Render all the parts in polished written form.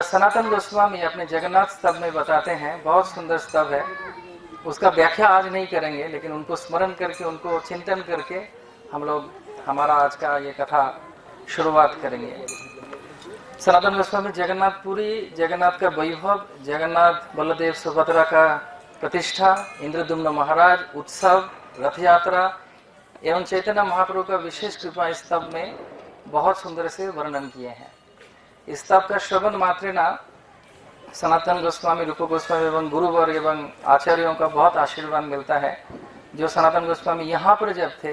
सनातन गोस्वामी अपने जगन्नाथ स्तव में बताते हैं, बहुत सुंदर स्तव है, उसका व्याख्या आज नहीं करेंगे, लेकिन उनको स्मरण करके, उनको चिंतन करके हम लोग हमारा आज का ये कथा शुरुआत करेंगे। सनातन गोस्वामी जगन्नाथपुरी, जगन्नाथ का वैभव, जगन्नाथ बलदेव सुभद्रा का प्रतिष्ठा, इंद्रदुम्न महाराज, उत्सव, रथ यात्रा एवं चैतन्य महाप्रभु का विशेष कृपा इस स्तव में बहुत सुंदर से वर्णन किए हैं। इस स्तव का श्रवण मात्र ना सनातन गोस्वामी, रूप गोस्वामी एवं गुरुवर एवं आचार्यों का बहुत आशीर्वाद मिलता है। जो सनातन गोस्वामी यहाँ पर जब थे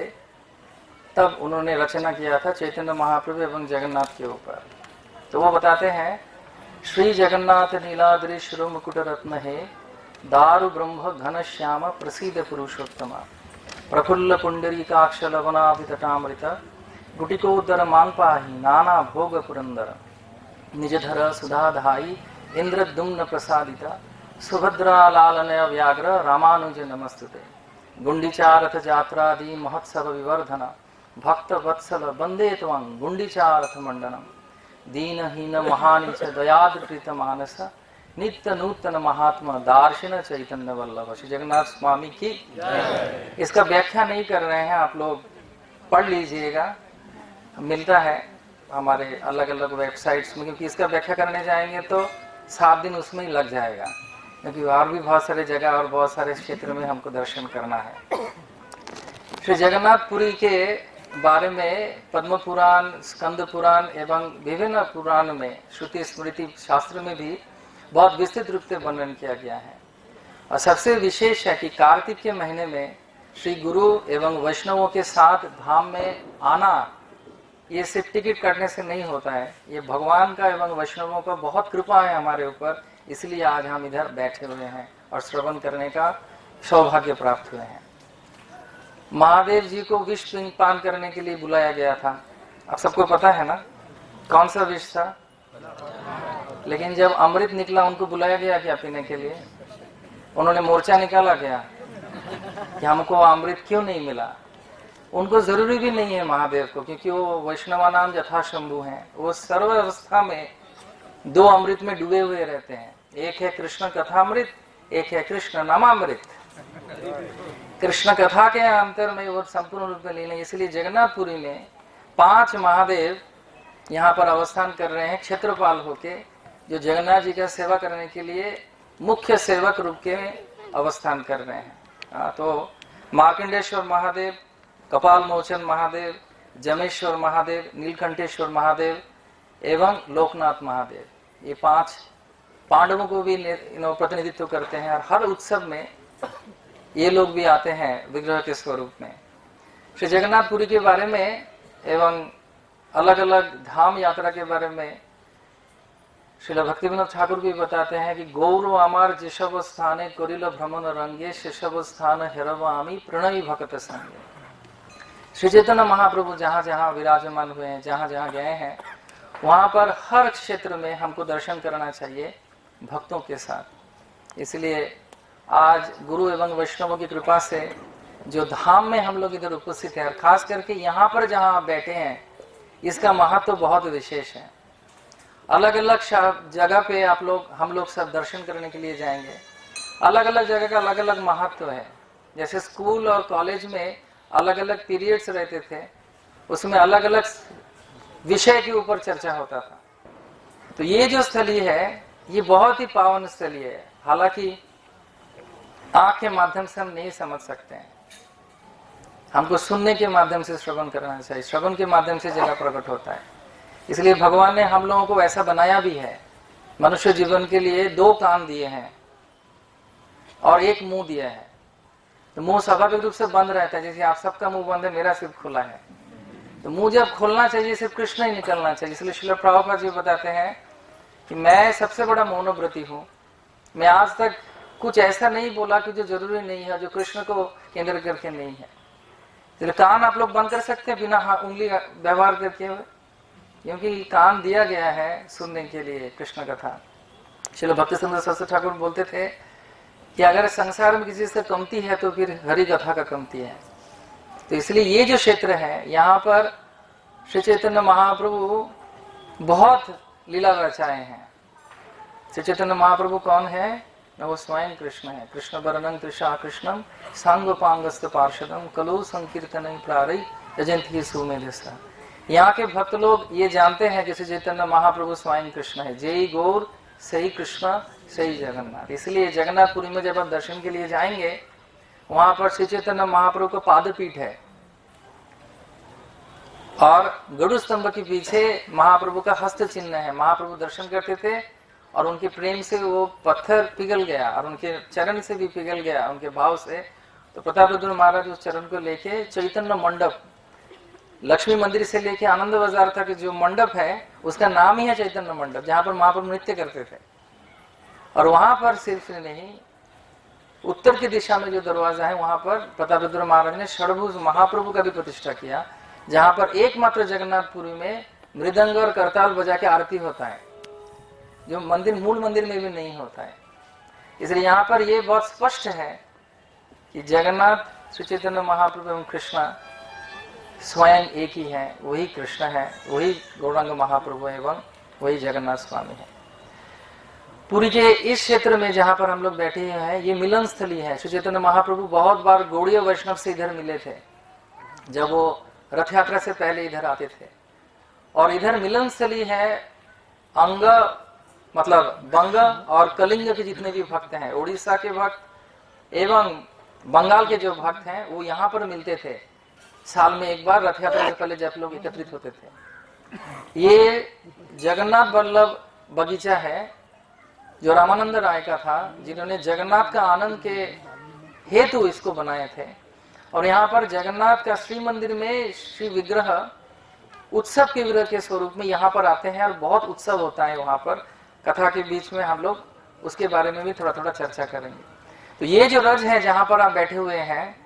तब उन्होंने रचना किया था चैतन्य महाप्रभु एवं जगन्नाथ के ऊपर। तो वो बताते हैं, श्री जगन्नाथ नीलाद्रि शिरो मुकुट रत्न है, दारु ब्रह्म घन श्याम प्रसिद्ध पुरुषोत्तम, प्रफुल्ल पुंडरीकाक्ष लवनाभितटामृत, गुटिकोदर मानपाही नाना भोग पुरंदर, निजधर सुधाधाई इंद्रदुम्न प्रसादिता, सुभद्रा लालनय व्याघ्र रामानुज नमस्तुते, गुंडीचारथ जात्रादि महोत्सव विवर्धन, भक्त वत्सल वंदे त्वं गुंडीचारथ मंडनम, दीनहीन महानीच दयाद्कृत मानस, नित्य नूतन महात्मा दार्शिन चैतन्य वल्लभ। श्री जगन्नाथ स्वामी की। इसका व्याख्या नहीं कर रहे हैं, आप लोग पढ़ लीजिएगा, मिलता है हमारे अलग अलग वेबसाइट्स में, क्योंकि इसका व्याख्या करने जाएंगे तो 7 दिन उसमें ही लग जाएगा, क्योंकि और भी बहुत सारे जगह और बहुत सारे क्षेत्र में हमको दर्शन करना है। श्री जगन्नाथपुरी के बारे में पद्म पुराण, स्कंद पुराण एवं विभिन्न पुराण में, श्रुति स्मृति शास्त्र में भी बहुत विस्तृत रूप से वर्णन किया गया है। और सबसे विशेष है कि कार्तिक के महीने में श्री गुरु एवं वैष्णवों के साथ धाम में आना, ये सिर्फ टिकट काटने से नहीं होता है, ये भगवान का एवं वैष्णवों का बहुत कृपा है हमारे ऊपर, इसलिए आज हम इधर बैठे हुए हैं और श्रवण करने का सौभाग्य प्राप्त हुए हैं। महादेव जी को विष पान करने के लिए बुलाया गया था, आप सबको पता है ना कौन सा विष था, लेकिन जब अमृत निकला उनको बुलाया गया क्या पीने के लिए? उन्होंने मोर्चा निकाला गया कि हमको अमृत क्यों नहीं मिला? उनको जरूरी भी नहीं है महादेव को, क्योंकि वो वैष्णवा नाम यथा शंभु हैं, वो सर्व अवस्था में 2 अमृत में डूबे हुए रहते हैं। एक है कृष्ण कथामृत, एक है कृष्ण नामामृत। कृष्ण कथा के अंतर में वो संपूर्ण रूप में लीन है। इसलिए जगन्नाथपुरी में 5 महादेव यहाँ पर अवस्थान कर रहे हैं, क्षेत्रपाल होके, जो जगन्नाथ जी का सेवा करने के लिए मुख्य सेवक रूप के अवस्थान कर रहे हैं। तो मार्कंडेश्वर महादेव, कपाल मोचन महादेव, जमेश्वर महादेव, नीलकंठेश्वर महादेव एवं लोकनाथ महादेव, ये 5 पांडवों को भी प्रतिनिधित्व करते हैं। और हर उत्सव में ये लोग भी आते हैं विग्रह के स्वरूप में। श्री जगन्नाथपुरी के बारे में एवं अलग अलग धाम यात्रा के बारे में श्रील भक्तिविनोद ठाकुर भी बताते हैं कि गौरव अमार जिशव स्थाने करिल भ्रमण रंगे, शिशव स्थान हेरवामी प्रणयी भक्त संगे। श्री चैतन्य महाप्रभु जहाँ जहाँ विराजमान हुए हैं, जहाँ जहाँ गए हैं, वहाँ पर हर क्षेत्र में हमको दर्शन करना चाहिए भक्तों के साथ। इसलिए आज गुरु एवं वैष्णवों की कृपा से जो धाम में हम लोग इधर उपस्थित हैं, और खास करके यहाँ पर जहाँ आप बैठे हैं, इसका महत्व तो बहुत विशेष है। अलग अलग जगह पे हम लोग सब दर्शन करने के लिए जाएंगे, अलग अलग जगह का अलग अलग महत्व है। जैसे स्कूल और कॉलेज में अलग अलग पीरियड्स रहते थे, उसमें अलग अलग विषय के ऊपर चर्चा होता था। तो ये जो स्थली है, ये बहुत ही पावन स्थली है। हालांकि आंख के माध्यम से हम नहीं समझ सकते हैं, हमको सुनने के माध्यम से श्रवण करना चाहिए, श्रवण के माध्यम से जगह प्रकट होता है। इसलिए भगवान ने हम लोगों को ऐसा बनाया भी है। मनुष्य जीवन के लिए 2 कान दिए हैं और 1 मुंह दिया है। तो मुंह स्वाभाविक रूप से बंद रहता है, जैसे आप सबका मुंह बंद है, मेरा सिर्फ खुला है। तो मुंह जब खोलना चाहिए, सिर्फ कृष्ण ही निकलना चाहिए। इसलिए श्रील प्रभुपाद जी बताते हैं कि मैं सबसे बड़ा मौनव्रती हूँ, मैं आज तक कुछ ऐसा नहीं बोला कि जो जरूरी नहीं है, जो कृष्ण को केंद्र करके नहीं है। तो कान आप लोग बंद कर सकते हैं बिना उंगली व्यवहार करके हुए, क्योंकि कान दिया गया है सुनने के लिए कृष्ण कथा। श्रील भक्तिसिंह सरस्वती ठाकुर बोलते थे कि अगर संसार में किसी से कमती है तो फिर हरि कथा का कमती है। तो इसलिए ये जो क्षेत्र है, यहाँ पर श्री चैतन्य महाप्रभु बहुत लीला रचाए हैं। श्री चैतन्य महाप्रभु कौन है? न वो स्वयं कृष्ण है। कृष्ण वर्णं तृषा कृष्णम सांगोपांगस्त पार्षदम कलो संकीर्तन प्रारई यजंती सुमेधसा। यहाँ के भक्त लोग ये जानते हैं कि श्री चैतन्य महाप्रभु स्वयं कृष्ण है। जय गौर सही कृष्ण सही जगन्नाथ। इसलिए जगन्नाथपुरी में जब आप दर्शन के लिए जाएंगे, वहां पर श्री चैतन्य महाप्रभु का पादपीठ है और गरुड़ स्तंभ के पीछे महाप्रभु का हस्त चिन्ह है। महाप्रभु दर्शन करते थे और उनके प्रेम से वो पत्थर पिघल गया और उनके चरण से भी पिघल गया, उनके भाव से। तो प्रतापरुद्र महाराज उस चरण को लेके चैतन्य मंडप, लक्ष्मी मंदिर से लेके आनंद बाजार तक जो मंडप है उसका नाम ही है चैतन्य मंडप, जहाँ पर महाप्रभु नृत्य करते थे। और वहां पर सिर्फ नहीं, उत्तर की दिशा में जो दरवाजा है वहां पर प्रतापरुद्र महाराज ने षड़भुज महाप्रभु का भी प्रतिष्ठा किया, जहां पर एकमात्र जगन्नाथपुरी में मृदंग और करताल बजा के आरती होता है, जो मंदिर मूल मंदिर में भी नहीं होता है। इसलिए यहाँ पर ये बहुत स्पष्ट है कि जगन्नाथ श्री चैतन्य महाप्रभु एवं कृष्ण स्वयं एक ही है, वही कृष्ण है, वही गौरांग महाप्रभु एवं वही जगन्नाथ स्वामी है। पुरी के इस क्षेत्र में जहाँ पर हम लोग बैठे हुए हैं, ये मिलन स्थली है। श्री चैतन्य महाप्रभु बहुत बार गौड़ीय वैष्णव से इधर मिले थे, जब वो रथ यात्रा से पहले इधर आते थे। और इधर मिलन स्थली है। अंग मतलब बंग और कलिंग के जितने भी भक्त हैं, उड़ीसा के भक्त एवं बंगाल के जो भक्त हैं, वो यहाँ पर मिलते थे। साल में एक बार रथ यात्रा से पहले जब लोग एकत्रित होते थे। ये जगन्नाथ वल्लभ बगीचा है जो रामानंद राय का था, जिन्होंने जगन्नाथ का आनंद के हेतु इसको बनाए थे। और यहाँ पर जगन्नाथ का श्री मंदिर में श्री विग्रह उत्सव के विग्रह के स्वरूप में यहाँ पर आते हैं और बहुत उत्सव होता है वहाँ पर। कथा के बीच में हम लोग उसके बारे में भी थोड़ा थोड़ा चर्चा करेंगे। तो ये जो रज है जहाँ पर आप बैठे हुए हैं,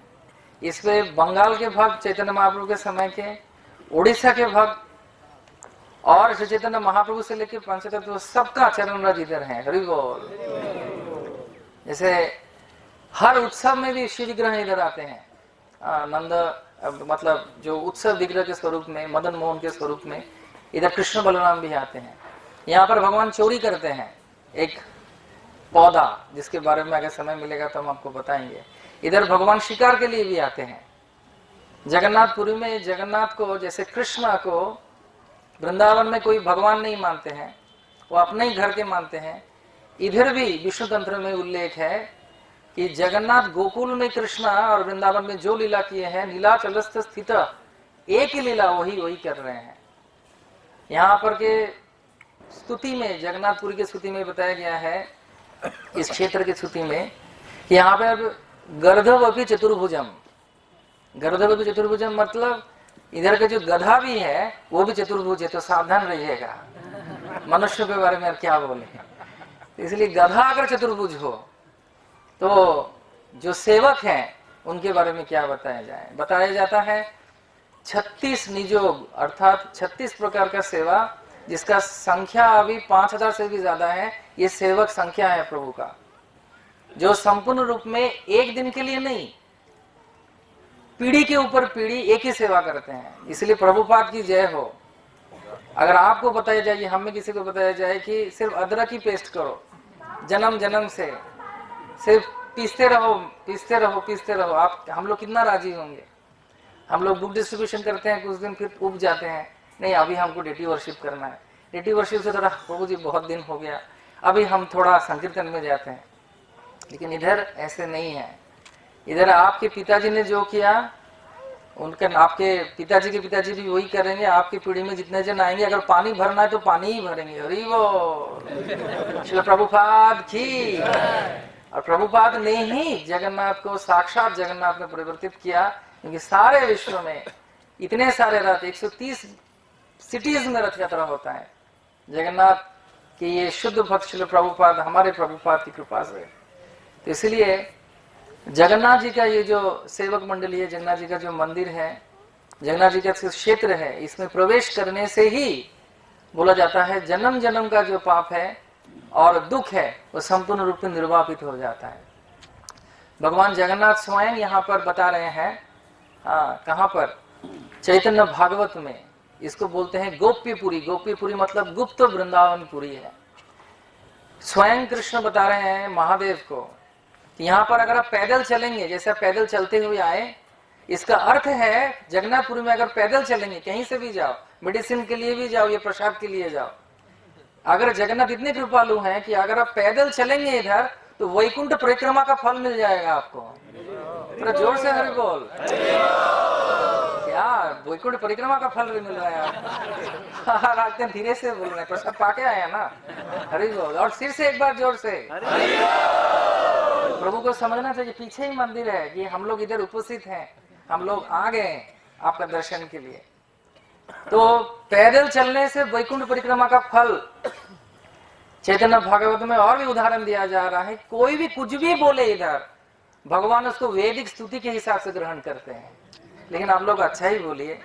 इस पे बंगाल के भक्त चैतन्य महाप्रभु के समय के, उड़ीसा के भक्त और श्री चैतन्य महाप्रभु से लेकर पंचतत्व सबका चरण रज इधर है। हरि बोल। जैसे हर उत्सव में भी श्री विग्रह इधर आते हैं। नंद मतलब जो उत्सव विग्रह के स्वरूप में, मदन मोहन के स्वरूप में इधर कृष्ण बलराम भी आते हैं। यहाँ पर भगवान चोरी करते हैं एक पौधा, जिसके बारे में अगर समय मिलेगा तो हम आपको बताएंगे। इधर भगवान शिकार के लिए भी आते हैं। जगन्नाथपुरी में जगन्नाथ को, जैसे कृष्ण को वृंदावन में कोई भगवान नहीं मानते हैं, वो अपने ही घर के मानते हैं, इधर भी विष्णु तंत्र में उल्लेख है कि जगन्नाथ गोकुल में कृष्ण और वृंदावन में जो लीला किए हैं, नीलाचलस्थ स्थित एक ही लीला वही कर रहे हैं। यहाँ पर के स्तुति में, जगन्नाथपुरी की स्तुति में बताया गया है, इस क्षेत्र की स्तुति में, कि यहाँ पर गर्धवपि चतुर्भुजम। गर्धवपि चतुर्भुजम मतलब इधर का जो गधा भी है वो भी चतुर्भुज है, तो सावधान रहिएगा। मनुष्य के बारे में क्या बोले, इसलिए गधा अगर चतुर्भुज हो तो जो सेवक हैं उनके बारे में क्या बताया जाए। बताया जाता है 36 निजोग अर्थात 36 प्रकार का सेवा, जिसका संख्या अभी 5000 से भी ज्यादा है। ये सेवक संख्या है प्रभु का, जो संपूर्ण रूप में एक दिन के लिए नहीं, पीढ़ी के ऊपर पीढ़ी एक ही सेवा करते हैं। इसलिए प्रभुपाद की जय हो। अगर आपको बताया जाए, हमें किसी को बताया जाए कि सिर्फ अदरक ही पेस्ट करो, जन्म जन्म से सिर्फ पीसते रहो पीसते रहो पीसते रहो, आप हम लोग कितना राजी होंगे। हम लोग बुक डिस्ट्रीब्यूशन करते हैं, कुछ दिन फिर उब जाते हैं, नहीं अभी हमको डेटी वर्शिप करना है। डेटी वर्शिप से थोड़ा प्रभु जी बहुत दिन हो गया, अभी हम थोड़ा संकीर्तन में जाते हैं। लेकिन इधर ऐसे नहीं है। इधर आपके पिताजी ने जो किया, उनके आपके पिताजी के पिताजी भी वही करेंगे। आपकी पीढ़ी में जितने जन आएंगे, अगर पानी भरना है तो पानी ही भरेंगे। हरि बोल। श्री प्रभुपाद की। और प्रभुपाद ने ही जगन्नाथ को साक्षात जगन्नाथ में परिवर्तित किया, क्योंकि सारे विश्व में इतने सारे रथ, 130 सिटीज में रथ यात्रा होता है। जगन्नाथ के ये शुद्ध भक्त श्री प्रभुपाद, हमारे प्रभुपाद की कृपा से। तो इसलिए जगन्नाथ जी का ये जो सेवक मंडली है, जगन्नाथ जी का जो मंदिर है, जगन्नाथ जी का क्षेत्र है, इसमें प्रवेश करने से ही बोला जाता है जन्म जन्म का जो पाप है और दुख है वो संपूर्ण रूप में निर्वापित हो जाता है। भगवान जगन्नाथ स्वयं यहाँ पर बता रहे हैं। कहाँ पर? चैतन्य भागवत में इसको बोलते हैं गोप्यपुरी। गोप्यपुरी मतलब गुप्त वृंदावनपुरी है। स्वयं कृष्ण बता रहे हैं महादेव को कि यहाँ पर अगर आप पैदल चलेंगे, जैसे आप पैदल चलते हुए आए, इसका अर्थ है जगन्नाथपुरी में अगर पैदल चलेंगे, कहीं से भी जाओ, मेडिसिन के लिए भी जाओ या प्रसाद के लिए जाओ, अगर जगन्नाथ इतने कृपालु हैं कि अगर आप पैदल चलेंगे इधर तो वैकुंठ परिक्रमा का फल मिल जाएगा आपको। थोड़ा जोर से हरि बोल। क्या वैकुंठ परिक्रमा का फल मिल रहा है आपको? धीरे से बोल रहे हैं, प्रसाद पाके आए हैं ना, हरि बोल। और सिर से एक बार जोर से। प्रभु को समझना चाहिए पीछे ही मंदिर है कि हम लोग इधर उपस्थित हैं, हम लोग आ गए आपका दर्शन के लिए। तो पैदल चलने से वैकुंठ परिक्रमा का फल चैतन्य भागवत में और भी उदाहरण दिया जा रहा है। कोई भी कुछ भी बोले इधर, भगवान उसको वैदिक स्तुति के हिसाब से ग्रहण करते हैं। लेकिन आप लोग अच्छा ही बोलिए,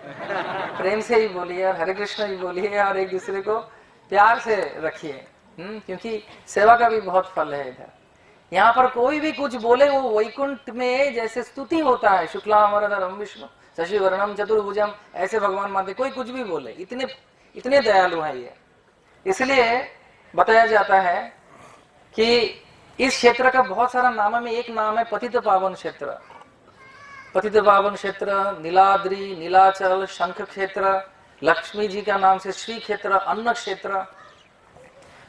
प्रेम से ही बोलिए, और हरे कृष्ण ही बोलिए, और एक दूसरे को प्यार से रखिए, क्योंकि सेवा का भी बहुत फल है इधर। यहाँ पर कोई भी कुछ बोले वो वैकुंठ में जैसे स्तुति होता है, शुक्लाम वरदरम विष्णु शशि वर्णम चतुर्भुजम, ऐसे भगवान मानते। कोई कुछ भी बोले, इतने इतने दयालु है ये। इसलिए बताया जाता है कि इस क्षेत्र का बहुत सारा नाम में एक नाम है पतित पावन क्षेत्र। पतित पावन क्षेत्र, नीलाद्रि, नीलाचल, शंख क्षेत्र, लक्ष्मी जी का नाम से श्री क्षेत्र, अन्न क्षेत्र।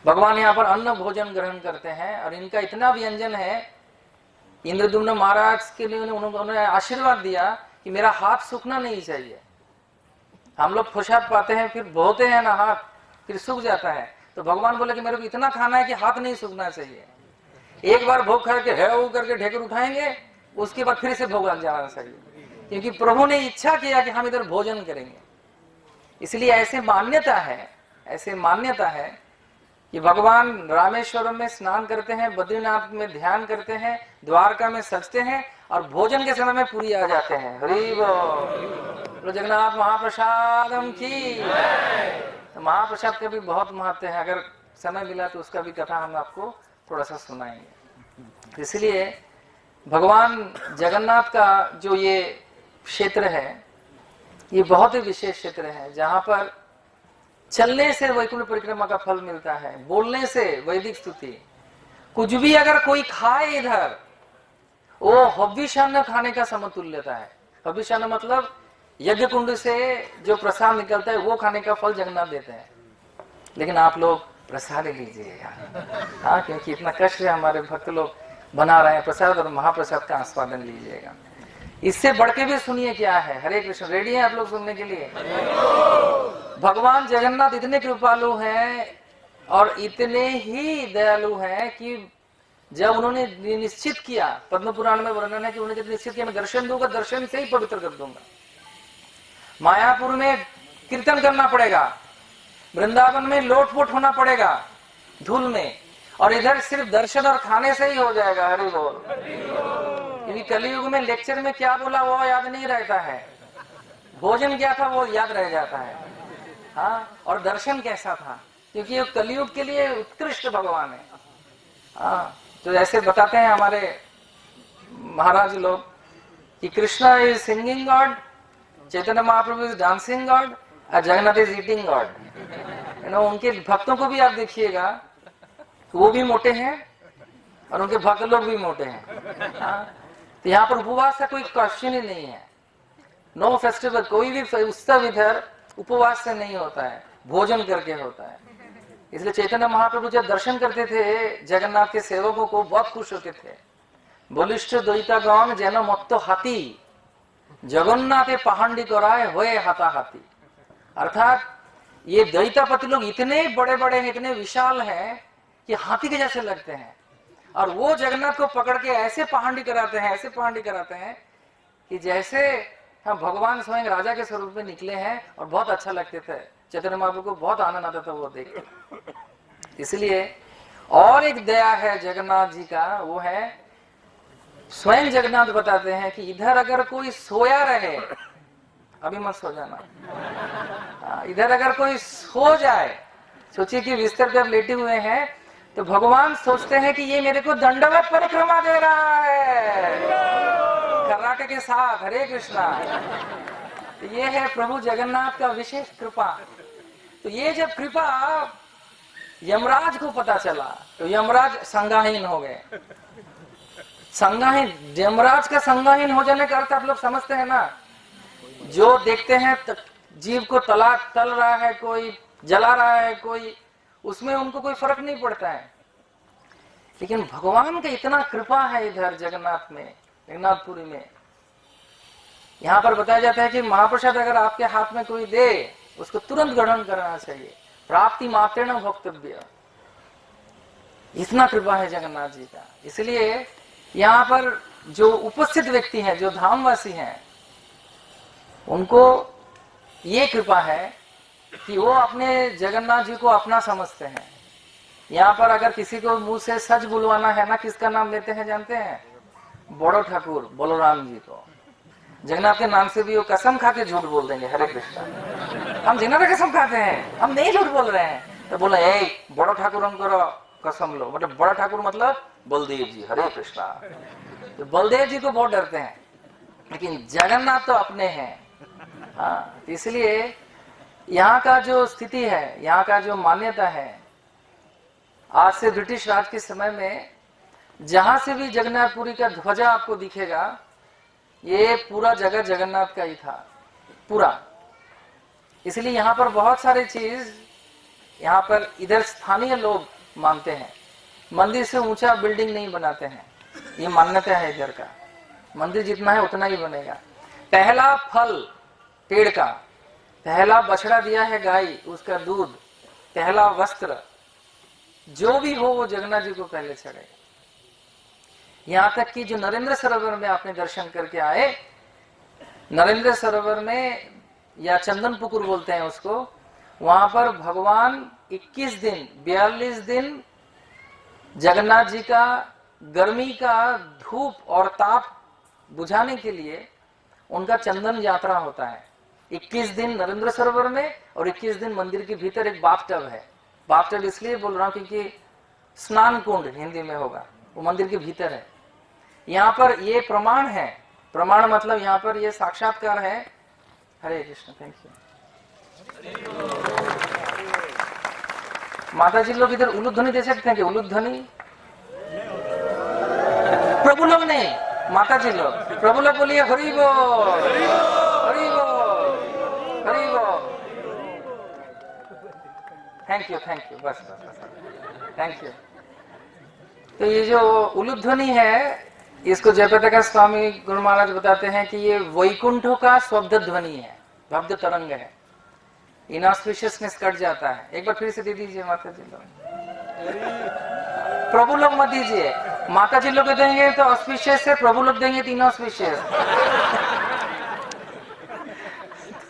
भगवान यहाँ पर अन्न भोजन ग्रहण करते हैं और इनका इतना व्यंजन है। इंद्रद्युम्न महाराज के लिए उन्होंने आशीर्वाद दिया कि मेरा हाथ सूखना नहीं चाहिए। हम लोग प्रसाद पाते हैं, फिर धोते हैं ना हाथ, फिर सूख जाता है। तो भगवान बोले कि मेरे को इतना खाना है कि हाथ नहीं सूखना चाहिए। एक बार भोग करके है वो करके ढेकर उठाएंगे, उसके बाद फिर से भोग लग जाना चाहिए, क्योंकि प्रभु ने इच्छा किया कि हम इधर भोजन करेंगे। इसलिए ऐसे मान्यता है कि भगवान रामेश्वरम में स्नान करते हैं, बद्रीनाथ में ध्यान करते हैं, द्वारका में सजते हैं, और भोजन के समय में पुरी आ जाते हैं। हरि बोल। जगन्नाथ महाप्रसादम की। तो महाप्रसाद का भी बहुत महत्व है। अगर समय मिला तो उसका भी कथा हम आपको थोड़ा सा सुनाएंगे। इसलिए भगवान जगन्नाथ का जो ये क्षेत्र है, ये बहुत ही विशेष क्षेत्र है, जहां पर चलने से वैकुंठ परिक्रमा का फल मिलता है, बोलने से वैदिक स्तुति। कुछ भी अगर कोई खाए इधर, वो हव्यशान्न खाने का समतुल्यता है। हव्यशान्न मतलब यज्ञ कुंड से जो प्रसाद निकलता है वो खाने का फल जगन्नाथ देते हैं। लेकिन आप लोग प्रसाद लीजिएगा, हाँ, क्योंकि इतना कष्ट है, हमारे भक्त लोग बना रहे हैं प्रसाद, और महाप्रसाद का आस्वादन लीजिएगा। इससे बढ़ के भी सुनिए क्या है। हरे कृष्ण। रेडी हैं आप लोग सुनने के लिए? भगवान जगन्नाथ इतने कृपालु हैं और इतने ही दयालु हैं कि जब उन्होंने निश्चित किया, पद्म पुराण में वर्णन है कि उन्होंने जब निश्चित किया मैं दर्शन दूंगा, दर्शन से ही पवित्र कर दूंगा। मायापुर में कीर्तन करना पड़ेगा, वृंदावन में लोटपोट होना पड़ेगा धूल में, और इधर सिर्फ दर्शन और खाने से ही हो जाएगा। हरि बोल। क्योंकि कलयुग में लेक्चर में क्या बोला वो याद नहीं रहता है, भोजन क्या था वो याद रह जाता है, हाँ, और दर्शन कैसा था, क्योंकि ये कलयुग के लिए उत्कृष्ट भगवान है। हाँ, तो ऐसे बताते हैं हमारे महाराज लोग कि Krishna is singing God, Chaitanya Mahaprabhu is dancing God, और जगन्नाथ इज ईटिंग गॉड। उनके भक्तों को भी आप देखिएगा, वो भी मोटे हैं और उनके भक्त लोग भी मोटे हैं। हाँ, तो यहाँ पर उपवास का कोई क्वेश्चन ही नहीं है। नो फेस्टिवल, कोई भी उत्सव इधर उपवास से नहीं होता है, भोजन करके होता है। इसलिए चैतन्य महाप्रभु जब दर्शन करते थे जगन्नाथ के सेवकों को, बहुत खुश होते थे। बलिष्ठ द्वैतागण जेन मत्त हाथी, जगन्नाथे पहाड़ी कराए होए हाथाहाथी। अर्थात ये द्वैतापति लोग इतने बड़े बड़े हैं, इतने विशाल हैं कि हाथी के जैसे लगते हैं, और वो जगन्नाथ को पकड़ के ऐसे पहाड़ी कराते हैं, ऐसे पहाड़ी कराते हैं कि जैसे हम भगवान स्वयं राजा के स्वरूप में निकले हैं, और बहुत अच्छा लगते थे। चैतन्य महाप्रभु को बहुत आनंद आता था वो देख के। इसलिए और एक दया है जगन्नाथ जी का, वो है स्वयं जगन्नाथ बताते हैं कि इधर अगर कोई सोया रहे, अभी मत सो जाना, इधर अगर कोई सो जाए, सोचिए कि बिस्तर पे आप लेटे हुए हैं, तो भगवान सोचते हैं कि ये मेरे को दंडवत परिक्रमा दे रहा है कर्नाटक के साथ। हरे कृष्णा। तो ये है प्रभु जगन्नाथ का विशेष कृपा। तो ये जब कृपा यमराज को पता चला तो यमराज संज्ञाहीन हो गए। संज्ञाहीन, यमराज का संज्ञाहीन हो जाने का अर्थ आप लोग समझते हैं ना। जो देखते हैं जीव को तल रहा है, कोई जला रहा है, कोई, उसमें उनको कोई फर्क नहीं पड़ता है। लेकिन भगवान का इतना कृपा है इधर जगन्नाथ में, जगन्नाथपुरी में। यहाँ पर बताया जाता है कि महाप्रसाद अगर आपके हाथ में कोई दे, उसको तुरंत ग्रहण करना चाहिए। प्राप्ति मात्रेण भोक्तव्य, इतना कृपा है जगन्नाथ जी का। इसलिए यहाँ पर जो उपस्थित व्यक्ति हैं, जो धामवासी हैं, उनको ये कृपा है कि वो अपने जगन्नाथ जी को अपना समझते हैं। यहाँ पर अगर किसी को मुंह से सच बुलवाना है ना, किसका नाम लेते हैं जानते हैं? बड़ो ठाकुर बलराम जी को। जगन्नाथ के नाम से भी वो कसम खा के झूठ बोल देंगे, हरे कृष्णा। हम जगन्नाथ का कसम खाते हैं, हम नहीं झूठ बोल रहे हैं। तो बोले ए बड़ो ठाकुर हमको कसम लो, मतलब बड़ा ठाकुर मतलब बलदेव जी, हरे कृष्णा। तो बलदेव जी को बहुत डरते हैं, लेकिन जगन्नाथ तो अपने हैं। हाँ, इसलिए यहाँ का जो स्थिति है, यहाँ का जो मान्यता है, आज से ब्रिटिश राज के समय में जहां से भी जगन्नाथपुरी का ध्वजा आपको दिखेगा, ये पूरा जगह जगन्नाथ का ही था, पूरा। इसलिए यहाँ पर बहुत सारी चीज, यहाँ पर इधर स्थानीय लोग मानते हैं, मंदिर से ऊंचा बिल्डिंग नहीं बनाते हैं, ये मान्यता है इधर का। मंदिर जितना है उतना ही बनेगा। पहला फल पेड़ का, पहला बछड़ा दिया है गाय, उसका दूध, पहला वस्त्र, जो भी हो वो जगन्नाथ जी को पहले चढ़ेगा। यहाँ तक कि जो नरेंद्र सरोवर में आपने दर्शन करके आए, नरेंद्र सरोवर में, या चंदन पुकुर बोलते हैं उसको, वहां पर भगवान 21 दिन 42 दिन जगन्नाथ जी का गर्मी का धूप और ताप बुझाने के लिए उनका चंदन यात्रा होता है। 21 दिन नरेंद्र सरोवर में और 21 दिन मंदिर के भीतर एक बाथटब है। बाथटब इसलिए बोल रहा हूं क्योंकि स्नान कुंड हिंदी में होगा, वो मंदिर के भीतर है। यहाँ पर ये प्रमाण है, प्रमाण मतलब यहाँ पर ये साक्षात्कार है। हरे कृष्ण, थैंक यू। माता जी लोग इधर उलूध्वनि दे सकते हैं कि उलूध्वनि? प्रभु लोग नहीं, माता जी लोग। प्रभु लोग बोलिए हरि बोल, हरि बोल, हरि बोल। थैंक यू, थैंक यू, बस बस बस, थैंक यू। तो ये जो उलूध्वनि है, इसको जयप्रकाश स्वामी गुरु महाराज बताते हैं कि ये वैकुंठों का शब्द ध्वनि है, भब्द तरंग है। इनऑस्पिशियसनेस कट जाता है। एक बार फिर से दे दीजिए माता जी लोग। प्रभु लोग मत दीजिए, माता जी लोग देंगे तो ऑस्पिशियस है, प्रभु लोग देंगे तो इनऑस्पिशियस।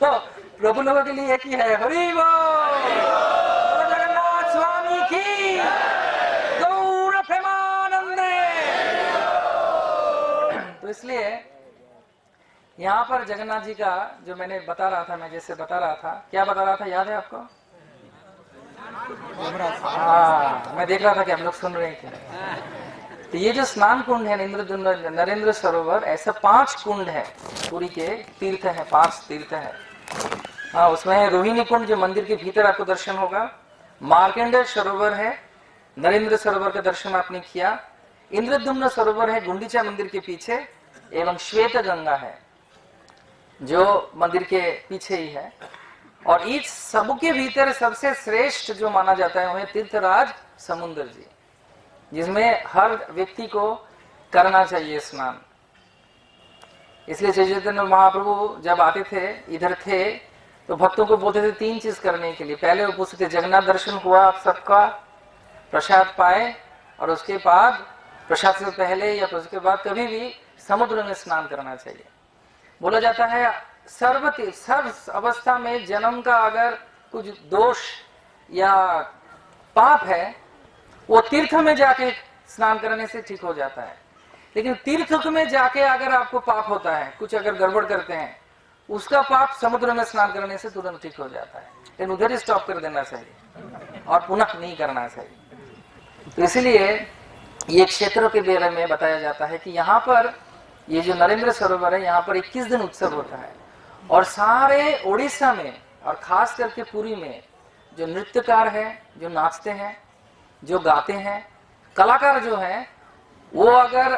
तो प्रभु लोगों के लिए एक ही है, हरि बोल, जगन्नाथ स्वामी की, गौर प्रेमानंदे। तो इसलिए यहाँ पर जगन्नाथ जी का जो मैंने बता रहा था, मैं जैसे बता रहा था, क्या बता रहा था याद है आपको? हाँ, मैं देख रहा था कि हम लोग सुन रहे थे। तो ये जो स्नान कुंड है नरेंद्र सरोवर, ऐसे 5 कुंड है, पूरी के तीर्थ है, 5 तीर्थ है। हाँ, उसमें रोहिणी कुंड जो मंदिर के भीतर आपको दर्शन होगा, मार्कंडेय सरोवर है, नरेंद्र सरोवर का दर्शन आपने किया, इंद्रद्युम्न सरोवर है गुंडीचा मंदिर के पीछे, एवं श्वेत गंगा है जो मंदिर के पीछे ही है। और इस सबके भीतर सबसे श्रेष्ठ जो माना जाता है वह तीर्थराज समुद्र जी, जिसमें हर व्यक्ति को करना चाहिए स्नान। इसलिए चैतन्य महाप्रभु जब आते थे, इधर थे, तो भक्तों को बोलते थे 3 चीज करने के लिए। पहले वो पूछते थे जगन्नाथ दर्शन हुआ आप सबका, प्रसाद पाए, और उसके बाद प्रसाद से पहले या उसके बाद कभी भी समुद्र में स्नान करना चाहिए। बोला जाता है सर्व अवस्था में जन्म का अगर कुछ दोष या पाप है, वो तीर्थ में जाके स्नान करने से ठीक हो जाता है। लेकिन तीर्थ में जाके अगर आपको पाप होता है, कुछ अगर गड़बड़ करते हैं, उसका पाप समुद्र में स्नान करने से तुरंत ठीक हो जाता है। लेकिन उधर ही स्टॉप कर देना चाहिए और पुनः नहीं करना चाहिए। तो इसलिए ये क्षेत्रों के बारे में बताया जाता है कि यहाँ पर ये जो नरेंद्र सरोवर है, यहाँ पर 21 दिन उत्सव होता है। और सारे उड़ीसा में और खास करके पुरी में जो नृत्यकार है, जो नाचते हैं, जो गाते हैं, कलाकार जो हैं, वो अगर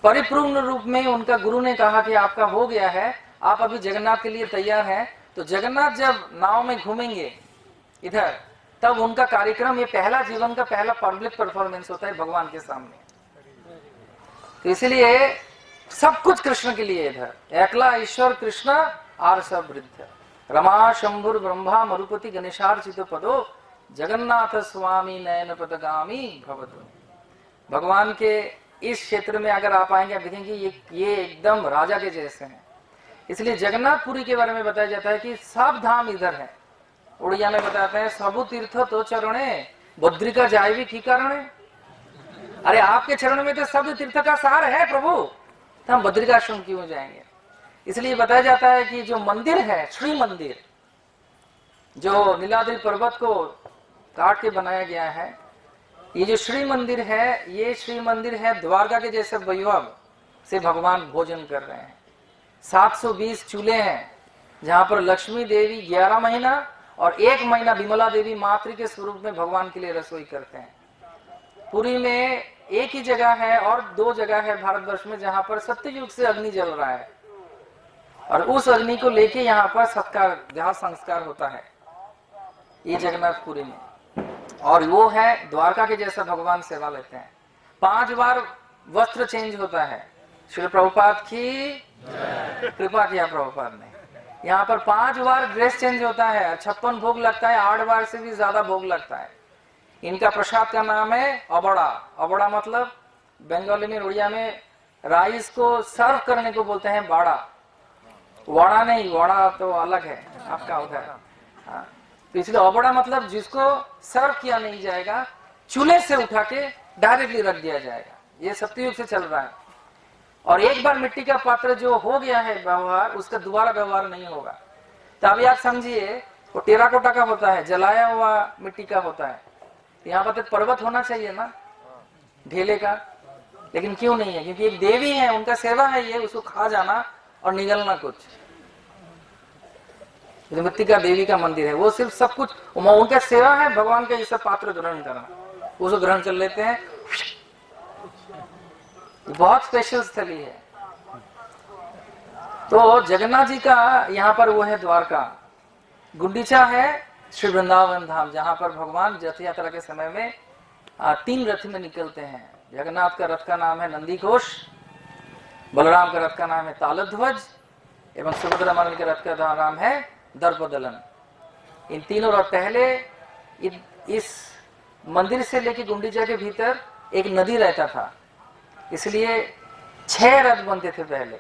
परिपूर्ण रूप में उनका गुरु ने कहा कि आपका हो गया है, आप अभी जगन्नाथ के लिए तैयार हैं, तो जगन्नाथ जब नाव में घूमेंगे इधर, तब उनका कार्यक्रम, ये पहला जीवन का पहला पब्लिक परफॉर्मेंस होता है भगवान के सामने। तो इसलिए सब कुछ कृष्ण के लिए इधर, एकला ईश्वर कृष्ण आर सब वृद्ध, रमा शंभुर ब्रह्मा मरुपति गणेशार्चित पदो, जगन्नाथ स्वामी नयन पदगामी भवतु। भगवान के इस क्षेत्र में अगर आप आएंगे, आप देखेंगे ये एकदम राजा के जैसे हैं। इसलिए जगन्नाथपुरी के बारे में बताया जाता है कि सब धाम इधर है। उड़िया में बताते हैं, सबु तीर्थ तो चरणे बद्रिका जाय भी की कारणे। अरे आपके चरण में तो सब तीर्थ का सार है प्रभु, तो हम बद्रिकाश्रम क्यों जाएंगे। इसलिए बताया जाता है कि जो मंदिर है, श्री मंदिर, जो नीलाद्रि पर्वत को काट के बनाया गया है, ये जो श्री मंदिर है, ये श्री मंदिर है द्वारका के जैसे वैभव से भगवान भोजन कर रहे हैं। 720 चूल्हे हैं जहां पर लक्ष्मी देवी 11 महीना और 1 महीना विमला देवी मातृ के स्वरूप में भगवान के लिए रसोई करते हैं। पुरी में एक ही जगह है और 2 जगह है भारतवर्ष में जहां पर सत्ययुग से अग्नि जल रहा है, और उस अग्नि को लेके यहाँ पर सत्कार, जहाँ संस्कार होता है, ये जगन्नाथपुरी में। और वो है द्वारका के जैसा भगवान सेवा लेते हैं। 5 बार वस्त्र चेंज होता है। श्री प्रभुपाद की कृपा किया प्रभुपाद ने, यहाँ पर 5 बार ड्रेस चेंज होता है, 56 भोग लगता है, 8 बार से भी ज्यादा भोग लगता है। इनका प्रसाद का नाम है अबड़ा। अबड़ा मतलब बंगाली में, उड़िया में राइस को सर्व करने को बोलते हैं बाड़ा। वड़ा नहीं, वड़ा तो अलग है आपका उधर। हाँ, तो इसलिए अबड़ा मतलब जिसको सर्व किया नहीं जाएगा, चूल्हे से उठा के डायरेक्टली रख दिया जाएगा। ये सत्ययुग से चल रहा है। और एक बार मिट्टी का पात्र जो हो गया है व्यवहार, उसका दोबारा व्यवहार नहीं होगा। तो अभी आप समझिए, वो टेराकोटा का होता है, जलाया हुआ मिट्टी का होता है। यहाँ पर तो पर्वत होना चाहिए ना, ढेले का, लेकिन क्यों नहीं है? क्योंकि एक देवी है, उनका सेवा है ये, उसको खा जाना और निगलना कुछ। मृत्तिका देवी का मंदिर है, वो सिर्फ सब कुछ उनका सेवा है, भगवान का ये सब पात्र ग्रहण करना, उसको ग्रहण कर लेते हैं। बहुत स्पेशल स्थली है। तो जगन्नाथ जी का यहाँ पर वो है द्वारका। गुंडीचा है श्री वृंदावन धाम, जहाँ पर भगवान रथ यात्रा के समय में 3 रथ में निकलते हैं। जगन्नाथ का रथ का नाम है नंदी घोष, बलराम का रथ का नाम है तालध्वज, एवं सुभद्रा माता के रथ का नाम है दर्पदलन। इन तीनों रथ पहले इस मंदिर से लेके गुंडीचा के भीतर एक नदी रहता था, इसलिए 6 रथ बनते थे पहले,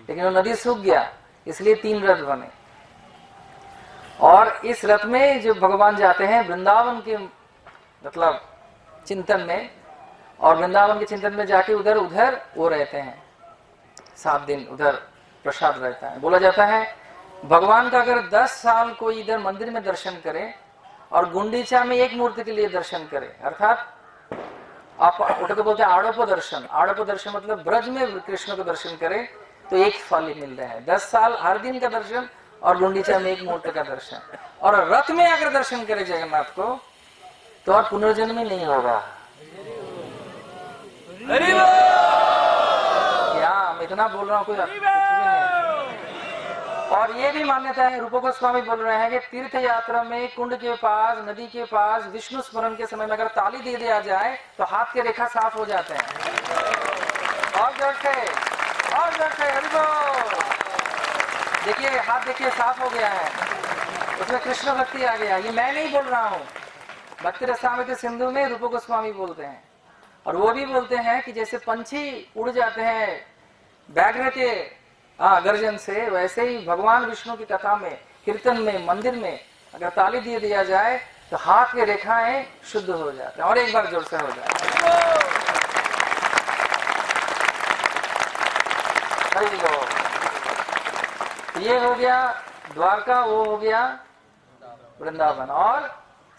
लेकिन वो नदी सूख गया, इसलिए 3 रथ बने। और इस रथ में जो भगवान जाते हैं वृंदावन के मतलब चिंतन में, और वृंदावन के चिंतन में जाके उधर वो रहते हैं 7 दिन, उधर प्रसाद रहता है। बोला जाता है भगवान का अगर 10 साल कोई इधर मंदिर में दर्शन करे और गुंडीचा में एक मूर्ति के लिए दर्शन करे, अर्थात आप उठे बोलते हैं आड़ोप दर्शन। आड़ोप दर्शन मतलब ब्रज में कृष्ण को दर्शन करे तो एक फल मिल रहा है। 10 साल हर दिन का दर्शन और गुंडीचा में एक मूर्ति का दर्शन, और रथ में अगर दर्शन करे जगन्नाथ को तो और पुनर्जन्म नहीं होगा। क्या मैं इतना बोल रहा हूँ, कोई कुछ भी नहीं। और ये भी मान्यता है, रूप गोस्वामी बोल रहे हैं कि तीर्थ यात्रा में कुंड के पास, नदी के पास विष्णु स्मरण के समय में अगर ताली दे दिया जाए तो हाथ के रेखा साफ हो जाते हैं। और देखिए हाथ देखिए साफ हो गया है, उसमें कृष्ण भक्ति आ गया। ये मैं नहीं बोल रहा हूँ, भक्ति रसामृत सिंधु में रूप गोस्वामी बोलते हैं। और वो भी बोलते हैं कि जैसे पंछी उड़ जाते हैं व्याघ्र के गर्जन से, वैसे ही भगवान विष्णु की कथा में, कीर्तन में, मंदिर में अगर ताली दे दिया जाए तो हाथ के रेखाएं शुद्ध हो जाते हैं। और एक बार जोर से हो जाए। ये हो गया द्वारका, वो हो गया वृंदावन। और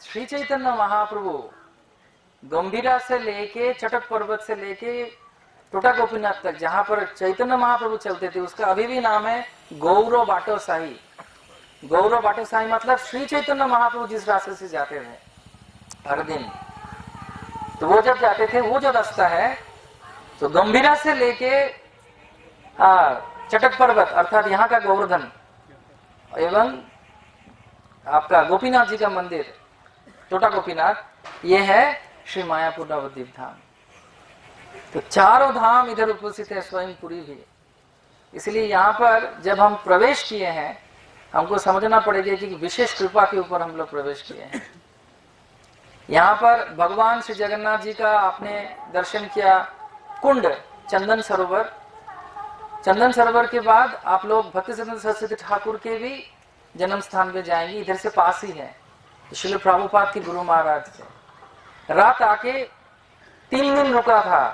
श्री चैतन्य महाप्रभु गंभीरा से लेके चटक पर्वत से लेके टोटा गोपीनाथ तक जहां पर चैतन्य महाप्रभु चलते थे, उसका अभी भी नाम है गौरव बाटो शाही। गौरव बाटे साई मतलब श्री चैतन्य महाप्रभु जिस रास्ते से जाते थे हर दिन, तो वो जब जाते थे, वो जो रास्ता है तो गंभीरा से लेके चटक पर्वत अर्थात यहाँ का गोवर्धन एवं आपका गोपीनाथ जी का मंदिर छोटा गोपीनाथ, ये है श्री मायापुर नवद्वीप धाम। तो चारों धाम इधर उपस्थित है, स्वयं पुरी भी। इसलिए यहाँ पर जब हम प्रवेश किए हैं, हमको समझना पड़ेगा कि विशेष कृपा के ऊपर हम लोग प्रवेश किए हैं। यहाँ पर भगवान श्री जगन्नाथ जी का आपने दर्शन किया, कुंड चंदन सरोवर। चंदन सरोवर के बाद आप लोग भक्ति सिद्धांत सरस्वती ठाकुर के भी जन्म स्थान पे जाएंगे, इधर से पास ही है। श्रील प्रभुपाद की गुरु महाराज से रात आके 3 दिन रुका था,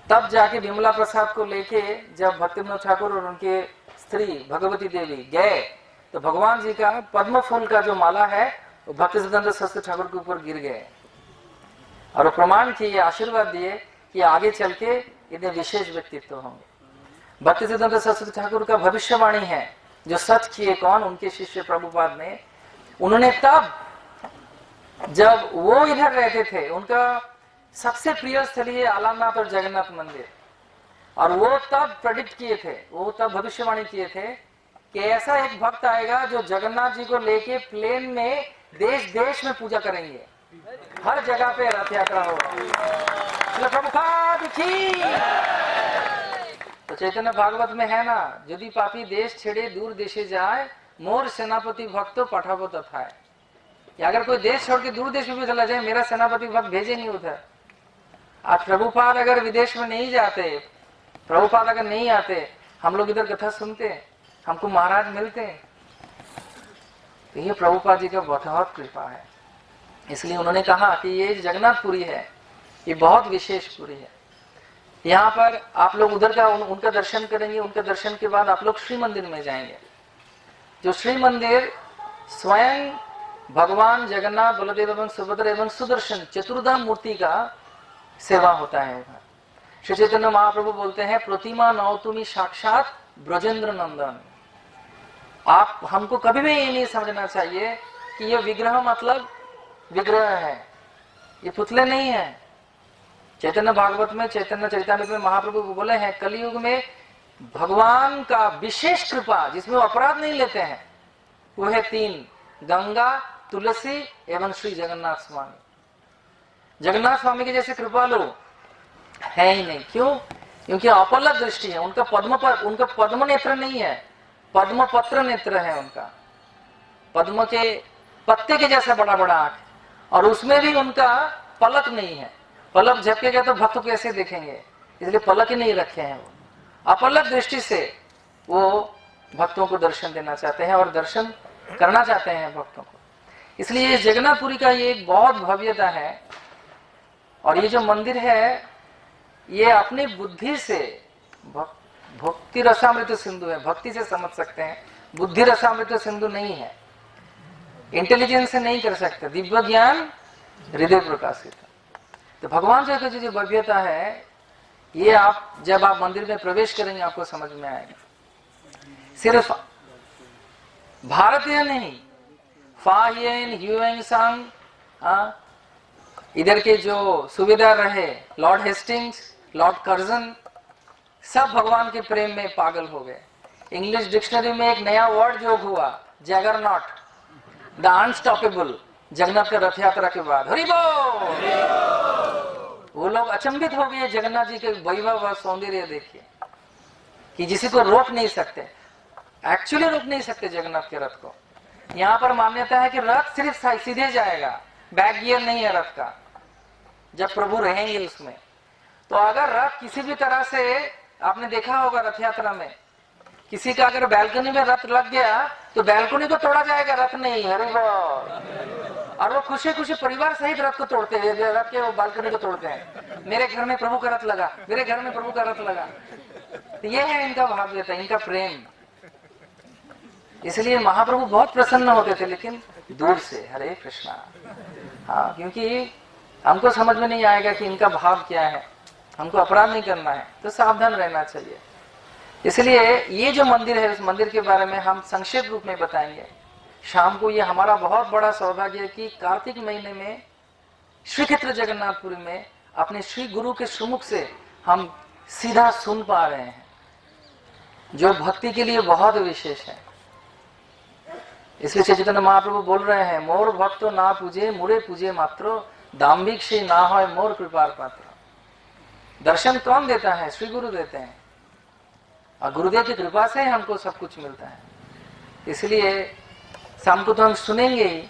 तब जाके विमला प्रसाद को लेके जब भक्ति विनोद ठाकुर और उनके स्त्री भगवती देवी गए, तो भगवान जी का पद्म फूल का जो माला है वो भक्ति सिद्धांत सरस्वती ठाकुर के ऊपर गिर गए और वो प्रमाण किए, आशीर्वाद दिए कि आगे चल के इतने विशेष व्यक्तित्व होंगे। भक्ति सिद्धांत सरस्वती ठाकुर का भविष्यवाणी है जो सच किए कौन, उनके शिष्य प्रभुपाद ने। उन्होंने तब जब वो इधर रहते थे, उनका सबसे प्रिय स्थली है आलामनाथ और जगन्नाथ मंदिर, और वो तब प्रेडिक्ट किए थे, वो तब भविष्यवाणी किए थे कि ऐसा एक भक्त आएगा जो जगन्नाथ जी को लेके प्लेन में देश देश में पूजा करेंगे, हर जगह पे रथ यात्रा होगा। प्रभुपाद की। तो चैतन्य भागवत में है ना, यदि पापी देश छेड़े दूर देशे जाए, मोर सेनापति भक्त पठावो तथा। अगर कोई देश छोड़ के दूर देश में भी चला जाए, मेरा सेनापति भक्त भेजे नहीं उधर। आज प्रभुपाद अगर विदेश में नहीं जाते, प्रभुपाद अगर नहीं आते, हम लोग इधर कथा सुनते, हमको महाराज मिलते। तो ये प्रभुपाद जी का बहुत कृपा है। इसलिए उन्होंने कहा कि ये जगन्नाथपुरी है, ये बहुत विशेष पुरी है। यहाँ पर आप लोग उधर का उनका दर्शन करेंगे, उनके दर्शन के बाद आप लोग श्री मंदिर में जाएंगे। जो श्री मंदिर स्वयं भगवान जगन्नाथ, बलदेव एवं सुभद्रा एवं सुदर्शन चतुर्धा मूर्ति का सेवा होता है। श्री चैतन्य महाप्रभु बोलते हैं, प्रतिमा नौ तुम्ही साक्षात ब्रजेंद्र नंदन। आप हमको कभी भी ये नहीं समझना चाहिए कि ये विग्रह मतलब विग्रह है, ये पुतले नहीं है। चैतन्य भागवत में, चैतन्य चरितामृत में महाप्रभु बोले हैं, कलयुग में भगवान का विशेष कृपा जिसमें वो अपराध नहीं लेते हैं, वो है 3, गंगा, तुलसी एवं श्री जगन्नाथ स्वामी। जगन्नाथ स्वामी के जैसे कृपालु है ही नहीं। क्यों? क्योंकि अपलक दृष्टि है, उनका पद्म नेत्र नहीं है, पद्म पत्र नेत्र है उनका। पद्म के पत्ते के जैसा बड़ा बड़ा आंख, और उसमें भी उनका पलक नहीं है। पलक झपकेगा तो भक्त कैसे देखेंगे, इसलिए पलक ही नहीं रखे हैं। वो अपलक दृष्टि से वो भक्तों को दर्शन देना चाहते हैं और दर्शन करना चाहते हैं भक्तों को। इसलिए जगन्नाथपुरी का ये एक बहुत भव्यता है। और ये जो मंदिर है, ये अपनी बुद्धि से, भक्ति रसामृत सिंधु है, भक्ति से समझ सकते हैं, बुद्धि रसामृत सिंधु नहीं है, इंटेलिजेंस से नहीं कर सकते, दिव्य ज्ञान हृदय प्रकाशित। तो भगवान जी की जो भव्यता है, ये आप जब आप मंदिर में प्रवेश करेंगे आपको समझ में आएगा। सिर्फ भारतीय नहीं, फाहियन, ह्यूएंगसांग, इधर के जो सूबेदार रहे, लॉर्ड हेस्टिंग्स, लॉर्ड कर्जन, सब भगवान के प्रेम में पागल हो गए। इंग्लिश डिक्शनरी में एक नया वर्ड जो हुआ, जगरनॉट, द अनस्टॉपेबल, जगन्नाथ का रथ यात्रा के बाद। हरि बोल। वो लोग अचंभित हो गए जगन्नाथ जी के वैभव और सौंदर्य देखिए, कि जिसे को रोक नहीं सकते, एक्चुअली रोक नहीं सकते जगन्नाथ के रथ को। यहाँ पर मान्यता है कि रथ सिर्फ सीधे जाएगा, बैक गियर नहीं है रथ का, जब प्रभु रहेंगे उसमें। तो अगर रथ किसी भी तरह से, आपने देखा होगा रथ यात्रा में, किसी का अगर बैल्कनी में रथ लग गया तो बैल्कनी को तोड़ा जाएगा, रथ नहीं। अरे वाह। और वो खुशी खुशी परिवार सहित रथ को तोड़ते हैं, रथ के वो बालकनी को तोड़ते हैं। मेरे घर में प्रभु का रथ लगा, मेरे घर में प्रभु का रथ लगा। तो ये है इनका भाव्यता, इनका प्रेम। इसलिए महाप्रभु बहुत प्रसन्न होते थे, लेकिन दूर से, हरे कृष्णा। हाँ, क्योंकि हमको समझ में नहीं आएगा कि इनका भाव क्या है, हमको अपराध नहीं करना है, तो सावधान रहना चाहिए। इसलिए ये जो मंदिर है, उस मंदिर के बारे में हम संक्षेप रूप में बताएंगे। शाम को ये हमारा बहुत बड़ा सौभाग्य है कि कार्तिक महीने में श्री क्षेत्र जगन्नाथपुरी में अपने श्री गुरु के सुमुख से हम सीधा सुन पा रहे हैं, जो भक्ति के लिए बहुत विशेष है। इसलिए चैतन्य महाप्रभु बोल रहे हैं, मोर भक्तो ना पूजे मुरे पूजे मात्रो, दाम्भिक से ना हो मोर कृपार पात्र। दर्शन कौन देता है? श्री गुरु देते हैं, और गुरुदेव की कृपा से हमको सब कुछ मिलता है। इसलिए शाम को तो हम सुनेंगे ही,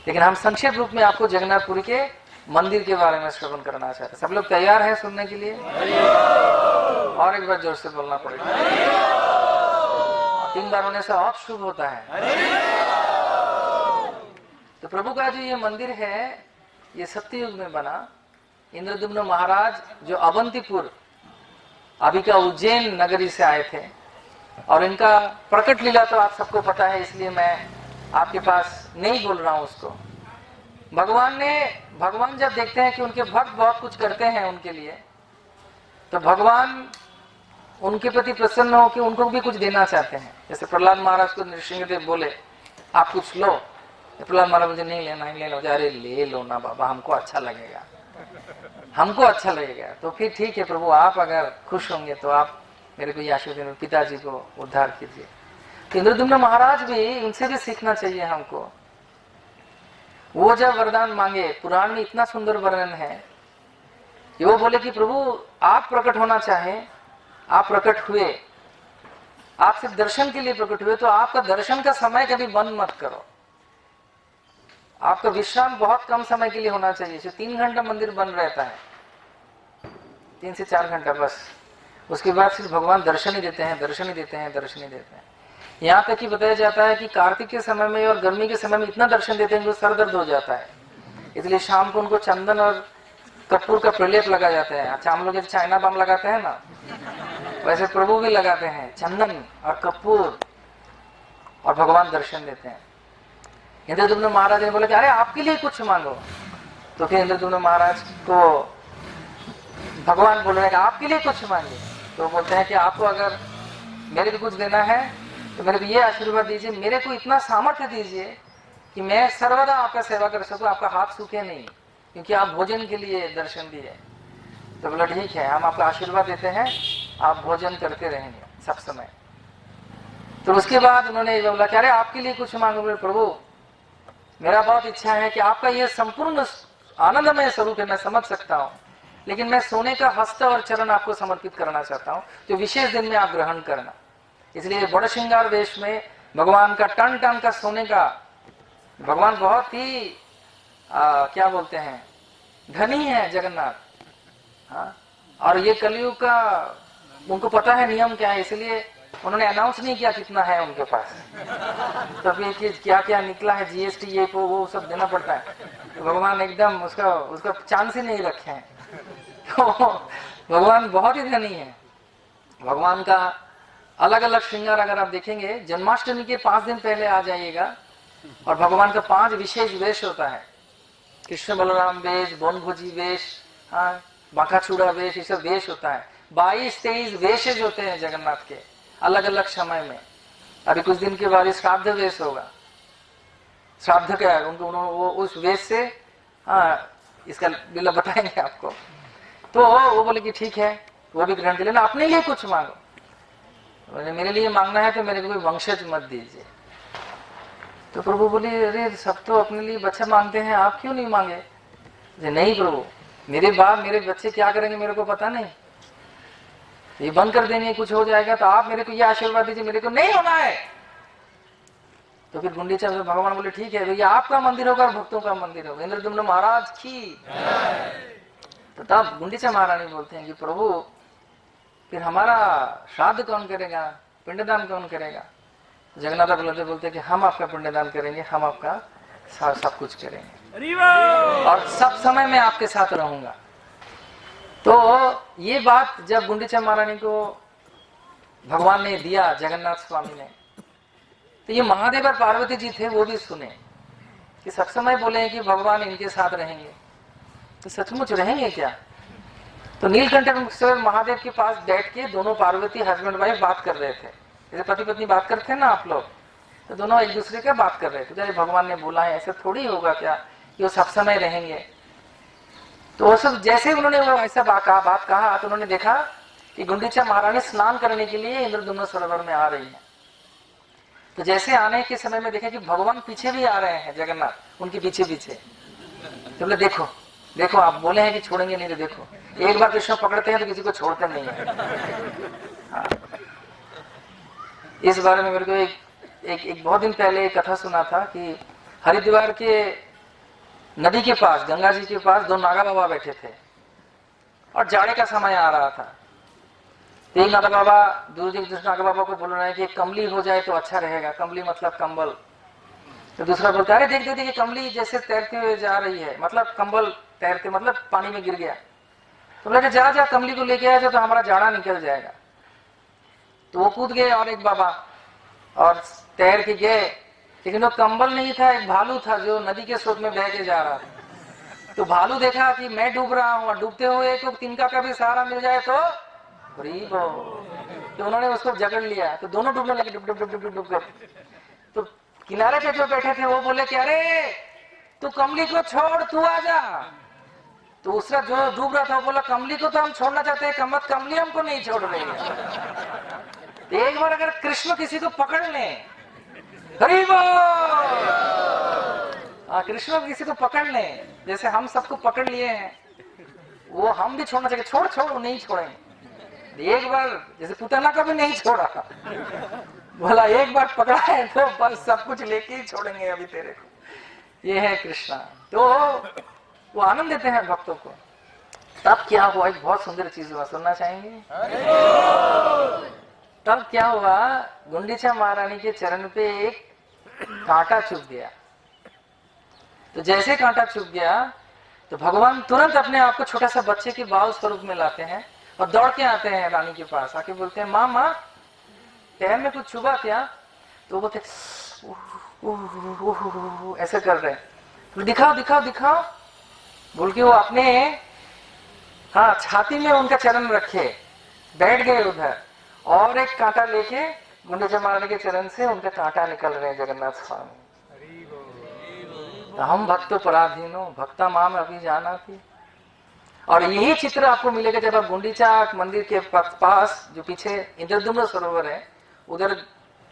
लेकिन हम संक्षेप रूप में आपको जगन्नाथपुरी के मंदिर के बारे में श्रवण करना चाहते हैं। सब लोग तैयार हैं सुनने के लिए? और एक बार जोर से बोलना पड़ेगा। 3 बार होने से और शुभ होता है। तो प्रभु का जो ये मंदिर है, ये सत्ययुग में बना। इंद्रद्युम्न महाराज जो अवंतीपुर, अभी का उज्जैन नगरी से आए थे, और इनका प्रकट लीला तो आप सबको पता है, इसलिए मैं आपके पास नहीं बोल रहा हूं उसको। भगवान जब देखते हैं कि उनके भक्त बहुत कुछ करते हैं उनके लिए, तो भगवान उनके प्रति प्रसन्न हो कि उनको भी कुछ देना चाहते हैं। जैसे प्रहलाद महाराज को नृसिंहदेव बोले, आप कुछ लो। प्रहलाद महाराज मुझे नहीं लेना, नहीं लेना। अरे ले लो ना बाबा, हमको अच्छा लगेगा, हमको अच्छा लगेगा। तो फिर ठीक है प्रभु, आप अगर खुश होंगे तो आप मेरे को ये आशीर्वाद, पिताजी को उद्धार कीजिए। तो इंद्रद्युम्न महाराज भी, इनसे भी सीखना चाहिए हमको। वो जब वरदान मांगे, पुराण में इतना सुंदर वर्णन है कि वो बोले कि प्रभु आप प्रकट होना चाहे, आप प्रकट हुए, आप सिर्फ दर्शन के लिए प्रकट हुए, तो आपका दर्शन का समय कभी बंद मत करो। आपका विश्राम बहुत कम समय के लिए होना चाहिए। 3 घंटा मंदिर बंद रहता है, 3 से 4 घंटा बस। उसके बाद सिर्फ भगवान दर्शन ही देते हैं, दर्शन ही देते हैं, दर्शन ही देते हैं। यहाँ तक कि बताया जाता है कि कार्तिक के समय में और गर्मी के समय में इतना दर्शन देते हैं कि सर दर्द हो जाता है। इसलिए शाम को उनको चंदन और कपूर का प्रलेप लगा जाता है। अच्छा, हम लोग जैसे चाइना बम लगाते हैं ना, वैसे प्रभु भी लगाते हैं चंदन और कपूर, और भगवान दर्शन देते हैं। इंद्रद्युम्न महाराज ने बोला कि अरे आपके लिए कुछ मांगो। तो फिर इंद्रद्युम्न महाराज को भगवान बोल रहे हैं कि आपके लिए कुछ मांगे। तो बोलते हैं कि आपको अगर मेरे को कुछ देना है तो मेरे को ये आशीर्वाद दीजिए, मेरे को इतना सामर्थ्य दीजिए कि मैं सर्वदा आपका सेवा कर सकूं, आपका हाथ सूखे नहीं, क्योंकि आप भोजन के लिए दर्शन दिए। तो बोला ठीक है, हम आपका आशीर्वाद देते हैं, आप भोजन करते रहेंगे सब समय। तो उसके बाद उन्होंने बोला कि अरे आपके लिए कुछ मांगो। प्रभु मेरा बहुत इच्छा है कि आपका ये संपूर्ण आनंदमय स्वरूप है, मैं समझ सकता हूँ, लेकिन मैं सोने का हस्त और चरण आपको समर्पित करना चाहता हूँ, जो विशेष दिन में आप ग्रहण करना। इसलिए बड़ श्रृंगार वेश में भगवान का टन टन का सोने का, भगवान बहुत ही क्या बोलते हैं, धनी है जगन्नाथ। हाँ, और ये कलयुग का उनको पता है नियम क्या है, इसलिए उन्होंने अनाउंस नहीं किया कितना है उनके पास। तो फिर क्या क्या निकला है, जीएसटी ये वो सब देना पड़ता है। तो भगवान एकदम उसका चांस ही नहीं रखे हैं। तो भगवान बहुत ही धनी है। भगवान का अलग अलग श्रृंगार अगर आप देखेंगे, जन्माष्टमी के 5 दिन पहले आ जाइएगा, और भगवान का 5 विशेष वेश होता है। कृष्ण बलराम वेश, बनभोजी वेश, हाँ, बांकाचूड़ा वेश, ये सब वेश होता है। 22-23 वेशेज होते हैं जगन्नाथ के अलग अलग समय में। अभी कुछ दिन के बाद श्राद्ध वेश होगा। श्राद्ध क्या है उनको, वो उस वेश से, हाँ, इसका लीला बताएंगे आपको। तो वो बोले कि ठीक है, वो भी ग्रहण कर लेना, अपने लिए कुछ मांगो। मेरे लिए मांगना है तो मेरे को कोई वंशज मत दीजिए। तो प्रभु बोले अरे सब तो अपने लिए बच्चा मांगते हैं, आप क्यों नहीं मांगे? नहीं प्रभु, मेरे बाप मेरे बच्चे क्या करेंगे मेरे को पता नहीं, ये बंद कर देंगे, कुछ हो जाएगा, तो आप मेरे को ये आशीर्वाद दीजिए, मेरे को नहीं होना है। तो फिर गुंडीचा भगवान बोले ठीक है, ये आपका मंदिर होगा और भक्तों का मंदिर होगा। इंद्रद्युम्न महाराज की। तो तब गुंडीचा महारानी बोलते हैं कि प्रभु फिर हमारा श्राद्ध कौन करेगा, पिंडदान कौन करेगा? जगन्नाथ बोलते कि हम आपका पिंडदान करेंगे, हम आपका सब कुछ करेंगे और सब समय में आपके साथ रहूंगा। तो ये बात जब गुंडीचा महारानी को भगवान ने दिया, जगन्नाथ स्वामी ने, तो ये महादेव और पार्वती जी थे, वो भी सुने कि सब समय बोले हैं कि भगवान इनके साथ रहेंगे, तो सचमुच रहेंगे क्या? तो नीलकंठ महादेव के पास बैठ के दोनों पार्वती हस्बैंड वाइफ बात कर रहे थे, जैसे पति पत्नी बात करते हैं ना आप लोग, तो दोनों एक दूसरे का बात कर रहे थे, अरे भगवान ने बोला है ऐसा थोड़ी होगा क्या कि वो सब समय रहेंगे। तो वो सब जैसे उन्होंने वो ऐसा बात कहा तो उन्होंने देखा कि गुंडीचा महारानी स्नान करने के लिए इंद्रद्युम्न सरोवर में आ रही है। तो जैसे आने के समय में देखे कि भगवान पीछे भी आ रहे हैं, जगन्नाथ उनके पीछे पीछे। तो बोले देखो देखो, आप बोले हैं कि छोड़ेंगे नहीं, तो देखो एक बार कृष्ण पकड़ते हैं तो किसी को छोड़ते नहीं है। हाँ। इस बारे में मेरे को एक बहुत दिन पहले एक कथा सुना था कि हरिद्वार के नदी के पास, गंगा जी के पास 2 नागा बाबा बैठे थे और जाड़े का समय आ रहा था। तो एक नागा बाबा दूसरे नागा बाबा को बोल रहे हैं कि कमली हो जाए तो अच्छा रहेगा। कमली मतलब कंबल। तो दूसरा बोलता है अरे देख देख कमली जैसे तैरते हुए जा रही है, मतलब कंबल तैरते मतलब पानी में गिर गया। तो बोले जा जा कमली को लेके आया तो हमारा जाड़ा निकल जाएगा। तो वो कूद गए और एक बाबा और तैर के गए, लेकिन वो कंबल नहीं था, एक भालू था जो नदी के स्रोत में बह के जा रहा था। तो भालू देखा कि मैं डूब रहा हूँ और डूबते हुए को तिनका का भी सहारा मिल जाए तो तो उन्होंने उसको जकड़ लिया। तो दोनों डूबने लगे, डुब डुब डुब डुब डुब कर। तो किनारे पे जो बैठे थे वो बोले कि अरे तू कमली को छोड़, तू आ जा। तो दूसरा जो डूब रहा था वो बोला कमली को तो हम छोड़ना चाहते हैं, कमली हमको नहीं छोड़ रही है। एक बार अगर कृष्ण किसी को पकड़ ले, हरि बोल, कृष्ण किसी को पकड़ ले जैसे हम सबको पकड़ लिए हैं, वो हम भी छोड़ना चाहिए। छोड़ छोड़, वो नहीं छोड़ेंगे। एक बार जैसे पुतना का भी नहीं छोड़ा, बोला एक बार पकड़ा है तो बस सब कुछ लेके ही छोड़ेंगे अभी तेरे को। ये है कृष्णा। तो वो आनंद देते हैं भक्तों को। तब क्या हुआ, एक बहुत सुंदर चीज हुआ, सुनना चाहेंगे? तब क्या हुआ, गुंडीचा महारानी के चरण पे एक कांटा चुभ गया। तो जैसे कांटा चुभ गया तो भगवान तुरंत अपने आप को छोटा सा बच्चे के बाल स्वरूप में लाते हैं और दौड़ के आते हैं रानी के पास। आके बोलते हैं माँ माँ पैर में कुछ चुभा क्या? तो बोलते ऐसे कर रहे हैं। तो दिखाओ दिखाओ दिखाओ बोल के वो अपने छाती में उनका चरण रखे, बैठ गए उधर और एक कांटा लेके गुंडीचा महारानी के चरण से उनका कांटा निकल रहे हैं जगन्नाथ स्वामी। हम भक्तो पराधीनो भक्ता माम अभी जाना थी। और यही चित्र आपको मिलेगा जब आप गुंडीचा मंदिर के पास जो पीछे इंद्रद्युम्न सरोवर है, उधर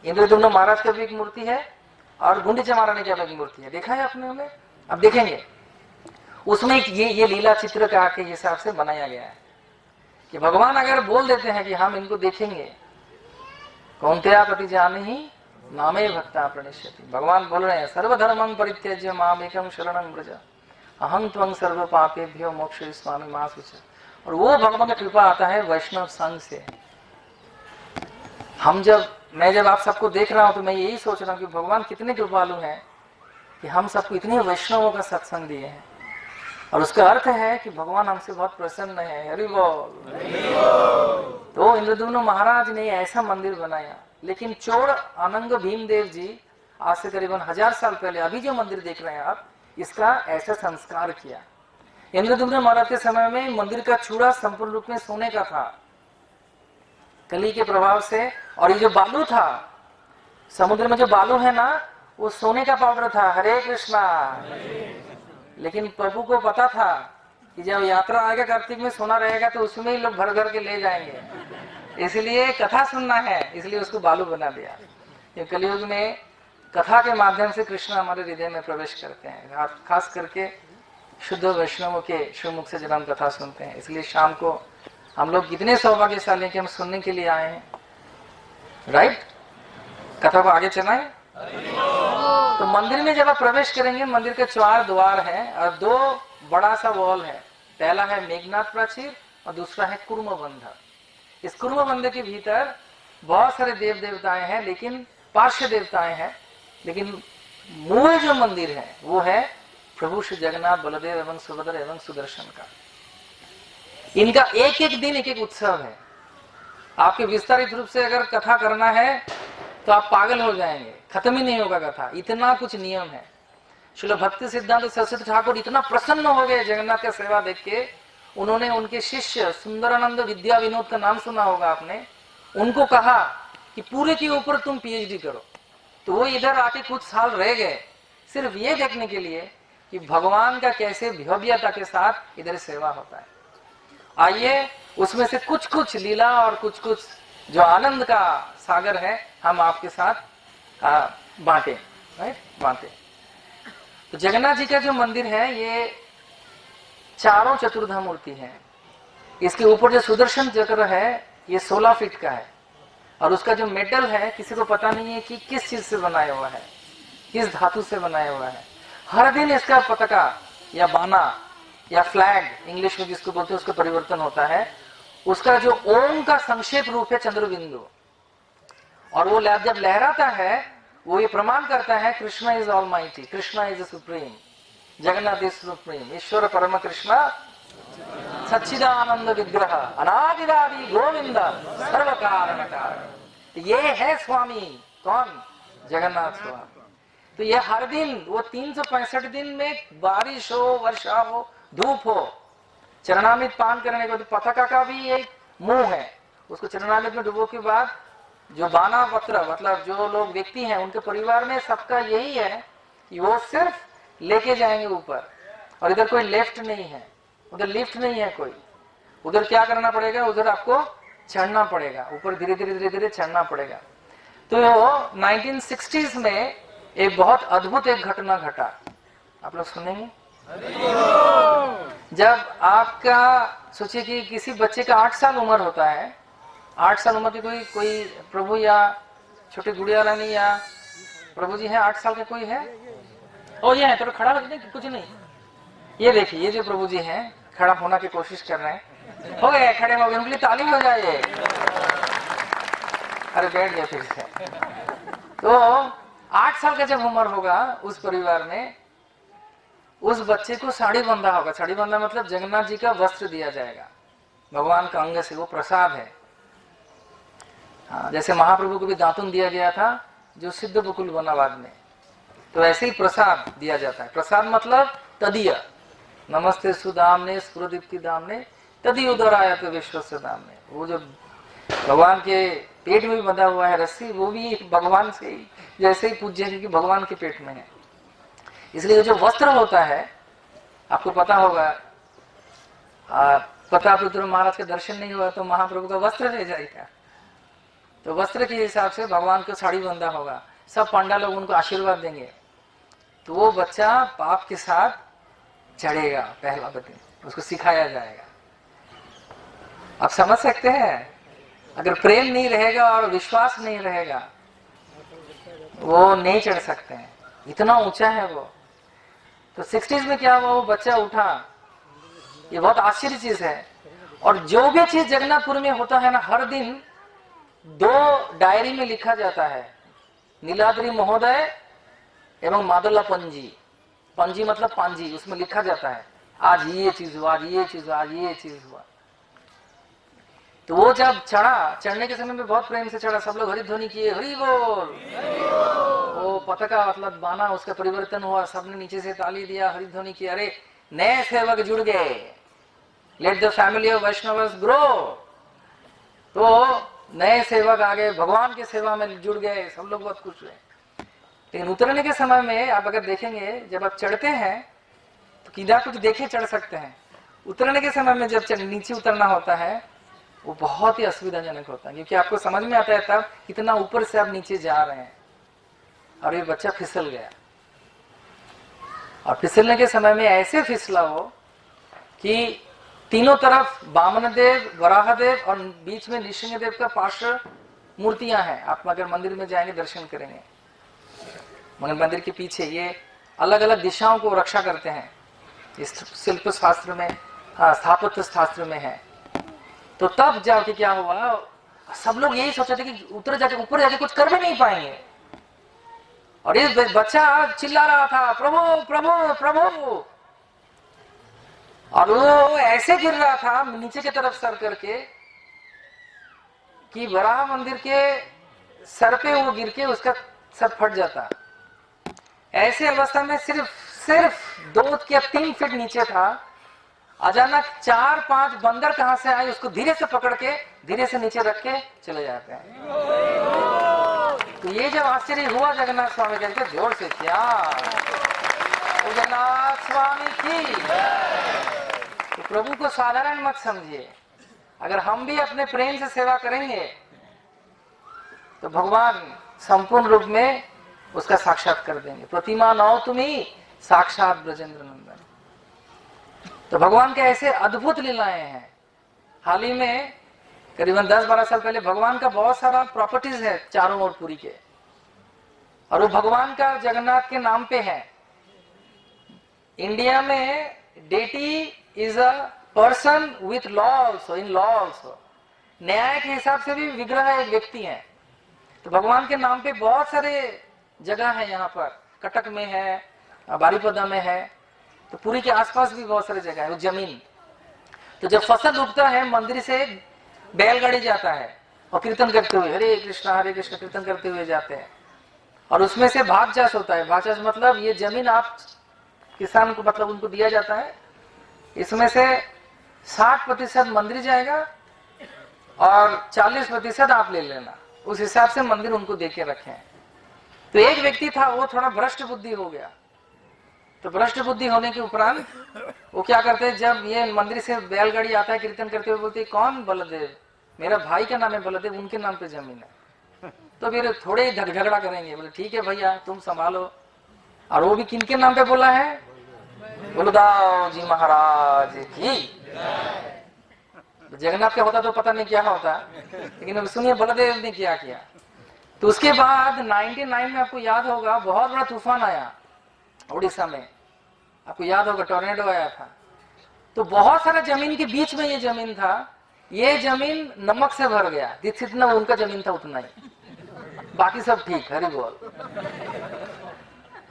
इंद्रद्युम्न महाराज की भी एक मूर्ति है और गुंडीचा महारानी की भी एक मूर्ति है। देखा है आपने उन्हें? अब देखेंगे उसमें ये लीला चित्र का के हिसाब से बनाया गया है कि भगवान अगर बोल देते हैं कि हम इनको देखेंगे, कौन्तेया प्रति जाने ही नामे भक्ता प्रणश्यति। भगवान बोल रहे हैं सर्वधर्मं परित्यज्य मामेकं शरणं व्रज अहं त्वं सर्व पापेभ्यो मोक्षयिष्यामि मा शुचः। और वो भगवान की कृपा आता है वैष्णव संघ से। मैं जब आप सबको देख रहा हूं तो मैं यही सोच रहा हूं कि भगवान कितने कृपालु हैं कि हम सबको इतने वैष्णवों का सत्संग दिए हैं। और उसका अर्थ है कि भगवान हमसे बहुत प्रसन्न है। हरि बोल। तो इंद्रद्युम्न महाराज ने ऐसा मंदिर बनाया, लेकिन चोर अनंग भीमदेव जी आज से करीबन 1000 साल पहले अभी जो मंदिर देख रहे हैं आप, इसका ऐसा संस्कार किया। इंद्रद्युम्न महाराज के समय में मंदिर का चूड़ा संपूर्ण रूप में सोने का था कली के प्रभाव से। और ये जो बालू था, समुद्र में जो बालू है ना, वो सोने का पाउडर था। हरे कृष्णा। लेकिन प्रभु को पता था कि जब यात्रा आएगा कार्तिक में सोना रहेगा तो उसमें ही लोग भर भर के ले जाएंगे, इसलिए कथा सुनना है, इसलिए उसको बालू बना दिया। ये कलयुग में कथा के माध्यम से कृष्ण हमारे हृदय में प्रवेश करते हैं, खास करके शुद्ध वैष्णवों के श्रीमुख से जब हम कथा सुनते हैं। इसलिए शाम को हम लोग कितने सौभाग्यशाली हैं कि हम सुनने के लिए आए हैं। राइट? कथा को आगे चलाएं। तो मंदिर में जब आप प्रवेश करेंगे, मंदिर के 4 द्वार हैं और 2 बड़ा सा वॉल है। पहला है मेघनाथ प्राचीर और दूसरा है कुर्मबंध। इस कुर्मबंध के भीतर बहुत सारे देव देवताएं हैं, लेकिन पार्श्व देवताएं हैं, लेकिन मूल जो मंदिर है वो है प्रभु श्री जगन्नाथ, बलदेव एवं सुभद्रा एवं सुदर्शन का। इनका एक एक दिन एक एक उत्सव है। आपके विस्तारित रूप से अगर कथा करना है तो आप पागल हो जाएंगे, खत्म ही नहीं होगा कथा, इतना कुछ नियम है। श्रील भक्ति सिद्धांत सरस्वती ठाकुर इतना प्रसन्न हो गए जगन्नाथ का सेवा देख के, उन्होंने उनके शिष्य सुंदरानंद विद्या विनोद का नाम सुना होगा आपने, उनको कहा कि पूरे के ऊपर तुम पीएचडी करो। तो वो इधर आके कुछ साल रह गए सिर्फ ये देखने के लिए कि भगवान का कैसे भव्यता के साथ इधर सेवा होता है। आइए उसमें से कुछ कुछ लीला और कुछ कुछ जो आनंद का सागर है हम आपके साथ बांटे, बांटे। तो जगन्नाथ जी का जो मंदिर है ये चारों चतुर्धा मूर्ति है। इसके ऊपर जो सुदर्शन चक्र है ये 16 फीट का है और उसका जो मेटल है किसी को पता नहीं है कि किस चीज से बनाया हुआ है, किस धातु से बनाया हुआ है। हर दिन इसका पताका या बाना या फ्लैग इंग्लिश में जिसको बोलते हैं उसका परिवर्तन होता है। उसका जो ओम का संक्षेप रूप है चंद्रबिंदु, और वो जब लहराता है वो ये प्रमाण करता है Krishna is almighty, Krishna is supreme, Jagannath is supreme, ईश्वर परम कृष्ण सच्चिदानंद विग्रह अनादिरादि गोविंद सर्व कारण कारण। ये है स्वामी कौन? जगन्नाथ स्वामी। तो ये हर दिन वो 365 दिन में बारिश हो, वर्षा हो, धूप हो, चरणामृत पान करने के बाद पताका का भी एक मुंह है, उसको चरणामृत में डुबो के बाद जो बाना पत्र मतलब जो लोग व्यक्ति हैं उनके परिवार में सबका यही है कि वो सिर्फ लेके जाएंगे ऊपर, और इधर कोई लेफ्ट नहीं है, उधर लिफ्ट नहीं है कोई। उधर क्या करना पड़ेगा? उधर आपको चढ़ना पड़ेगा, ऊपर धीरे धीरे धीरे धीरे चढ़ना पड़ेगा। तो 1960s में एक बहुत अद्भुत एक घटना घटा, आप लोग सुनेंगे। जब आपका सोचिए कि किसी बच्चे का 8 साल उम्र होता है, 8 साल उम्र की कोई प्रभु या छोटी गुड़िया रानी या प्रभु जी हैं 8 साल के कोई है? ओ ये है, तो खड़ा हो जाए, कुछ नहीं। ये देखिए ये जो प्रभु जी हैं खड़ा होना की कोशिश कर रहे हैं, हो गए, खड़े हो गए, उनके लिए ताली हो जाए। अरे बैठ गए फिर से। तो 8 साल का जब उम्र होगा उस परिवार में उस बच्चे को साड़ी बंधा होगा। साड़ी बंधा मतलब जगन्नाथ जी का वस्त्र दिया जाएगा भगवान का अंग से, वो प्रसाद है। हाँ, जैसे महाप्रभु को भी दातुन दिया गया था जो सिद्ध बकुल बना बाद में, तो ऐसे ही प्रसाद दिया जाता है। प्रसाद मतलब तदीय, नमस्ते सुदामने स्फुरदीप्ति दामने तदी उदरायत विश्वस्य दामने। वो जो भगवान के पेट में भी बंधा हुआ है रस्सी, वो भी भगवान से ही जैसे ही पूज्य है कि भगवान के पेट में है। इसलिए जो वस्त्र होता है आपको पता होगा, प्रतापरुद्र महाराज के दर्शन नहीं हुआ तो महाप्रभु का वस्त्र ले जाएगा, तो वस्त्र के हिसाब से भगवान को साड़ी बंधा होगा। सब पंडा लोग उनको आशीर्वाद देंगे, तो वो बच्चा पाप के साथ चढ़ेगा पहला दिन, उसको सिखाया जाएगा। आप समझ सकते हैं, अगर प्रेम नहीं रहेगा और विश्वास नहीं रहेगा वो नहीं चढ़ सकते हैं, इतना ऊंचा है वो। तो 60s में क्या हुआ, वो बच्चा उठा, ये बहुत आश्चर्य चीज है। और जो भी चीज जगन्नाथपुर में होता है ना, हर दिन 2 डायरी में लिखा जाता है, नीलाद्री महोदय एवं मादला पंजी। पंजी मतलब पांजी, उसमें लिखा जाता है आज ये चीज हुआ, आज ये चीज हुआ, आज ये चीज हुआ। तो वो जब चढ़ा, चढ़ने के समय में बहुत प्रेम से चढ़ा, सब लोग हरिध्वनि किए, हरि बोल। वो पताका मतलब बाना उसका परिवर्तन हुआ, सबने नीचे से ताली दिया, हरिध्वनि किया। अरे नए सेवक जुड़ गए, let the family of Vaishnavas grow. तो नए सेवक आ गए, भगवान की सेवा में जुड़ गए, सब लोग बहुत खुश हुए। लेकिन उतरने के समय में आप अगर देखेंगे, जब आप चढ़ते हैं तो किधर कुछ देखे चढ़ सकते हैं, उतरने के समय में जब नीचे उतरना होता है वो बहुत ही असुविधाजनक होता है, क्योंकि आपको समझ में आता है तब कितना ऊपर से आप नीचे जा रहे हैं। और ये बच्चा फिसल गया, और फिसलने के समय में ऐसे फिसला वो कि तीनों तरफ वामन देव, वराह देव और बीच में नृसिंह देव का पार्श्व मूर्तियां हैं। आप अगर मंदिर में जाएंगे दर्शन करेंगे, मगर मंदिर के पीछे ये अलग अलग दिशाओं को रक्षा करते हैं। इस शिल्प शास्त्र में, स्थापत्य शास्त्र में है। तो तब जाके क्या हुआ, सब लोग यही सोचे थे कि उतर जाके ऊपर जाके कुछ कर भी नहीं पाएंगे, और ये बच्चा चिल्ला रहा था प्रभु प्रभु प्रभु, और वो ऐसे गिर रहा था नीचे की तरफ सर करके कि वराह मंदिर के सर पे वो गिर के उसका सर फट जाता। ऐसे अवस्था में सिर्फ 2 या 3 फीट नीचे था। अचानक 4-5 बंदर कहां से आए, उसको धीरे से पकड़ के धीरे से नीचे रख के चले जाते हैं। तो ये जब आश्चर्य हुआ जगन्नाथ स्वामी कहते जोर से क्या जगन्नाथ स्वामी की। तो प्रभु को साधारण मत समझिए, अगर हम भी अपने प्रेम से सेवा करेंगे तो भगवान संपूर्ण रूप में उसका साक्षात कर देंगे। प्रतिमा नौ तुम्ही साक्षात ब्रजेंद्र नंदन। तो भगवान के ऐसे अद्भुत लीलाएं हैं। हाल ही में करीबन 10-12 साल पहले भगवान का बहुत सारा प्रॉपर्टीज है चारों ओर पुरी के, और वो भगवान का जगन्नाथ के नाम पे है। इंडिया में deity is a person with law also, in law also. न्याय के हिसाब से भी विग्रह एक व्यक्ति है। तो भगवान के नाम पे बहुत सारे जगह है, यहाँ पर कटक में है, बारीपदा में है, तो पुरी के आसपास भी बहुत सारी जगह है। वो जमीन, तो जब फसल उगता है मंदिर से बैलगाड़ी जाता है और कीर्तन करते हुए हरे कृष्ण कीर्तन करते हुए जाते हैं, और उसमें से भाग चाष होता है। भाग चाष मतलब ये जमीन आप किसान को, मतलब उनको दिया जाता है, इसमें से 60% मंदिर जाएगा और 40% आप ले लेना। उस हिसाब से मंदिर उनको देके रखे हैं। तो एक व्यक्ति था, वो थोड़ा भ्रष्ट बुद्धि हो गया। तो भ्रष्ट बुद्धि होने के उपरांत वो क्या करते हैं, जब ये मंदिर से बैलगाड़ी आता है कीर्तन करते हुए, बोलते कौन? बलदेव, मेरा भाई का नाम है बलदेव, उनके नाम पे जमीन है। तो फिर थोड़े झगड़ा करेंगे, बोले ठीक है भैया तुम संभालो। और वो भी किनके नाम पे बोला है? बलदाव जी महाराज की। जगन्नाथ का होता तो पता नहीं क्या होता, लेकिन सुनिए बलदेव ने क्या किया। तो उसके बाद 99 में आपको याद होगा बहुत बड़ा तूफान आया उड़ीसा में, आपको याद होगा टोर्नेडो आया था। तो बहुत सारा जमीन के बीच में ये जमीन था, ये जमीन नमक से भर गया। जितना उनका जमीन था उतना ही, बाकी सब ठीक, हरि बोल।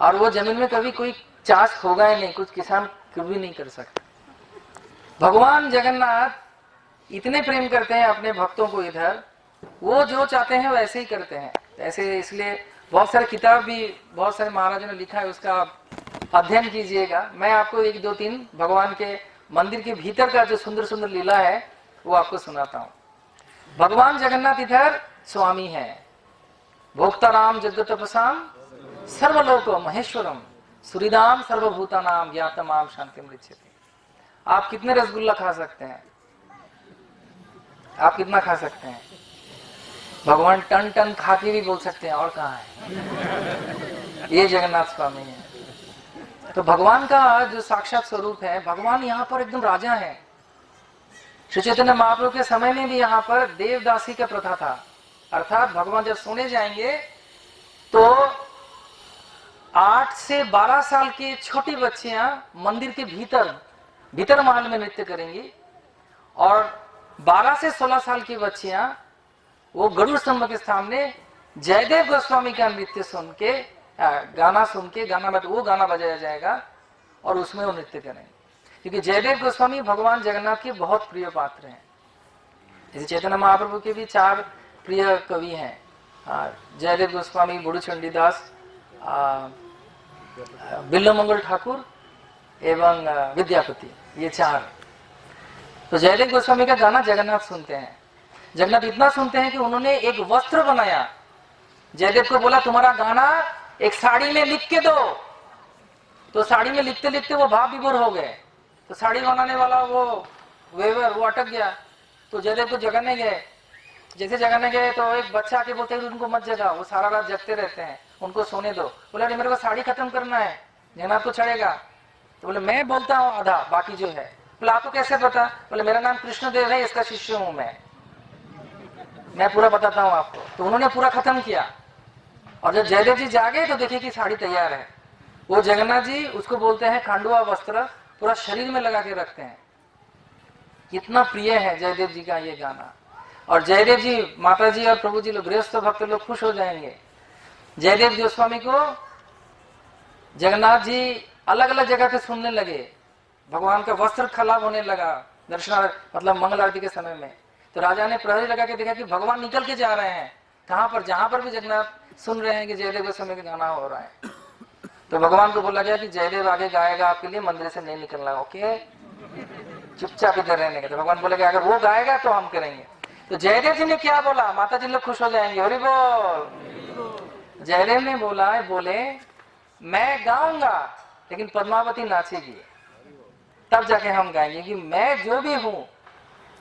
और वो जमीन में कभी कोई चाष होगा ही नहीं, कुछ किसान कभी नहीं कर सकता। भगवान जगन्नाथ इतने प्रेम करते हैं अपने भक्तों को, इधर वो जो चाहते हैं वैसे ही करते हैं। ऐसे इसलिए बहुत सारे किताब भी बहुत सारे महाराजों ने लिखा है, उसका अध्ययन कीजिएगा। मैं आपको 1-2-3 भगवान के मंदिर के भीतर का जो सुंदर सुंदर लीला है वो आपको सुनाता हूँ। भगवान जगन्नाथ इधर स्वामी है। भोक्ताराम जगत तपसाम सर्वलोको महेश्वरम सूरिदाम सर्वभूतानाम ज्ञातमाम शांति मृच्छति। आप कितने रसगुल्ला खा सकते हैं? आप कितना खा सकते हैं? भगवान टन टन खा के भी बोल सकते हैं और कहाँ है। ये जगन्नाथ स्वामी है। तो भगवान का जो साक्षात स्वरूप है, भगवान यहाँ पर एकदम राजा है। श्री चैतन्य महाप्रभु के समय में भी यहाँ पर देवदासी का प्रथा था, अर्थात भगवान जब सोने जाएंगे तो 8 से 12 साल की छोटी बच्चियां मंदिर के भीतर महल में नृत्य करेंगी, और 12 से 16 साल की बच्चियां वो गरुड़ स्तंभ के सामने जयदेव गोस्वामी का नृत्य सुन के, गाना सुन के, वो गाना बजाया जाएगा और उसमें वो नृत्य करेंगे। क्योंकि जयदेव गोस्वामी भगवान जगन्नाथ के बहुत प्रिय पात्र हैं। जैसे चैतन्य महाप्रभु के भी 4 प्रिय कवि हैं, जयदेव गोस्वामी, बुढ़ू चंडीदास, बिल्लमंगल ठाकुर एवं विद्यापति, ये 4। तो जयदेव गोस्वामी का गाना जगन्नाथ सुनते हैं। जगन्नाथ इतना सुनते हैं कि उन्होंने एक वस्त्र बनाया। जयदेव को बोला तुम्हारा गाना एक साड़ी में लिख के दो। तो साड़ी में लिखते लिखते वो भाव विभोर हो गए। तो साड़ी बनाने वाला वो वेवर वो अटक गया। तो जयदेव को जगाने गए। जैसे जगाने गए तो एक बच्चा आके बोलते हैं उनको मत जगा, वो सारा रात जगते रहते हैं, उनको सोने दो। बोला नहीं मेरे को साड़ी खत्म करना है, जगन्नाथ तो चढ़ेगा। तो बोले मैं बोलता हूँ आधा, बाकी जो है। बोले आपको कैसे पता? बोले मेरा नाम कृष्णदेव है, इसका शिष्य हूं मैं पूरा बताता हूँ आपको। तो उन्होंने पूरा खत्म किया, और जब जयदेव जी जागे तो देखे कि साड़ी तैयार है। वो जगन्नाथ जी उसको बोलते हैं खांडुआ वस्त्र, पूरा शरीर में लगा के रखते हैं। कितना प्रिय है जयदेव जी का ये गाना। और जयदेव जी, माता जी और प्रभु जी लोग, गृहस्थ भक्त लोग खुश हो जाएंगे। जयदेव गोस्वामी को जगन्नाथ जी अलग अलग जगह पे सुनने लगे। भगवान का वस्त्र खराब होने लगा दर्शन, मतलब मंगल आरती के समय में। तो राजा ने प्रहरी लगा के देखा कि भगवान निकल के जा रहे हैं। कहां पर? जहां पर भी जगन्नाथ सुन रहे हैं कि जयदेव गोस्वामी का गाना हो रहा है। तो भगवान को बोला गया कि जयदेव आगे गाएगा आपके लिए, मंदिर से नहीं निकलना। ओके, चुपचाप इधर रहने के। तो भगवान बोले अगर वो गाएगा तो हम करेंगे। तो जयदेव जी ने क्या बोला? माता जी लोग खुश हो जाएंगे, हरि बोल। जयदेव ने बोले मैं गाऊंगा लेकिन पद्मावती नाचेगी, तब जाके हम गाएंगे कि मैं जो भी हूं,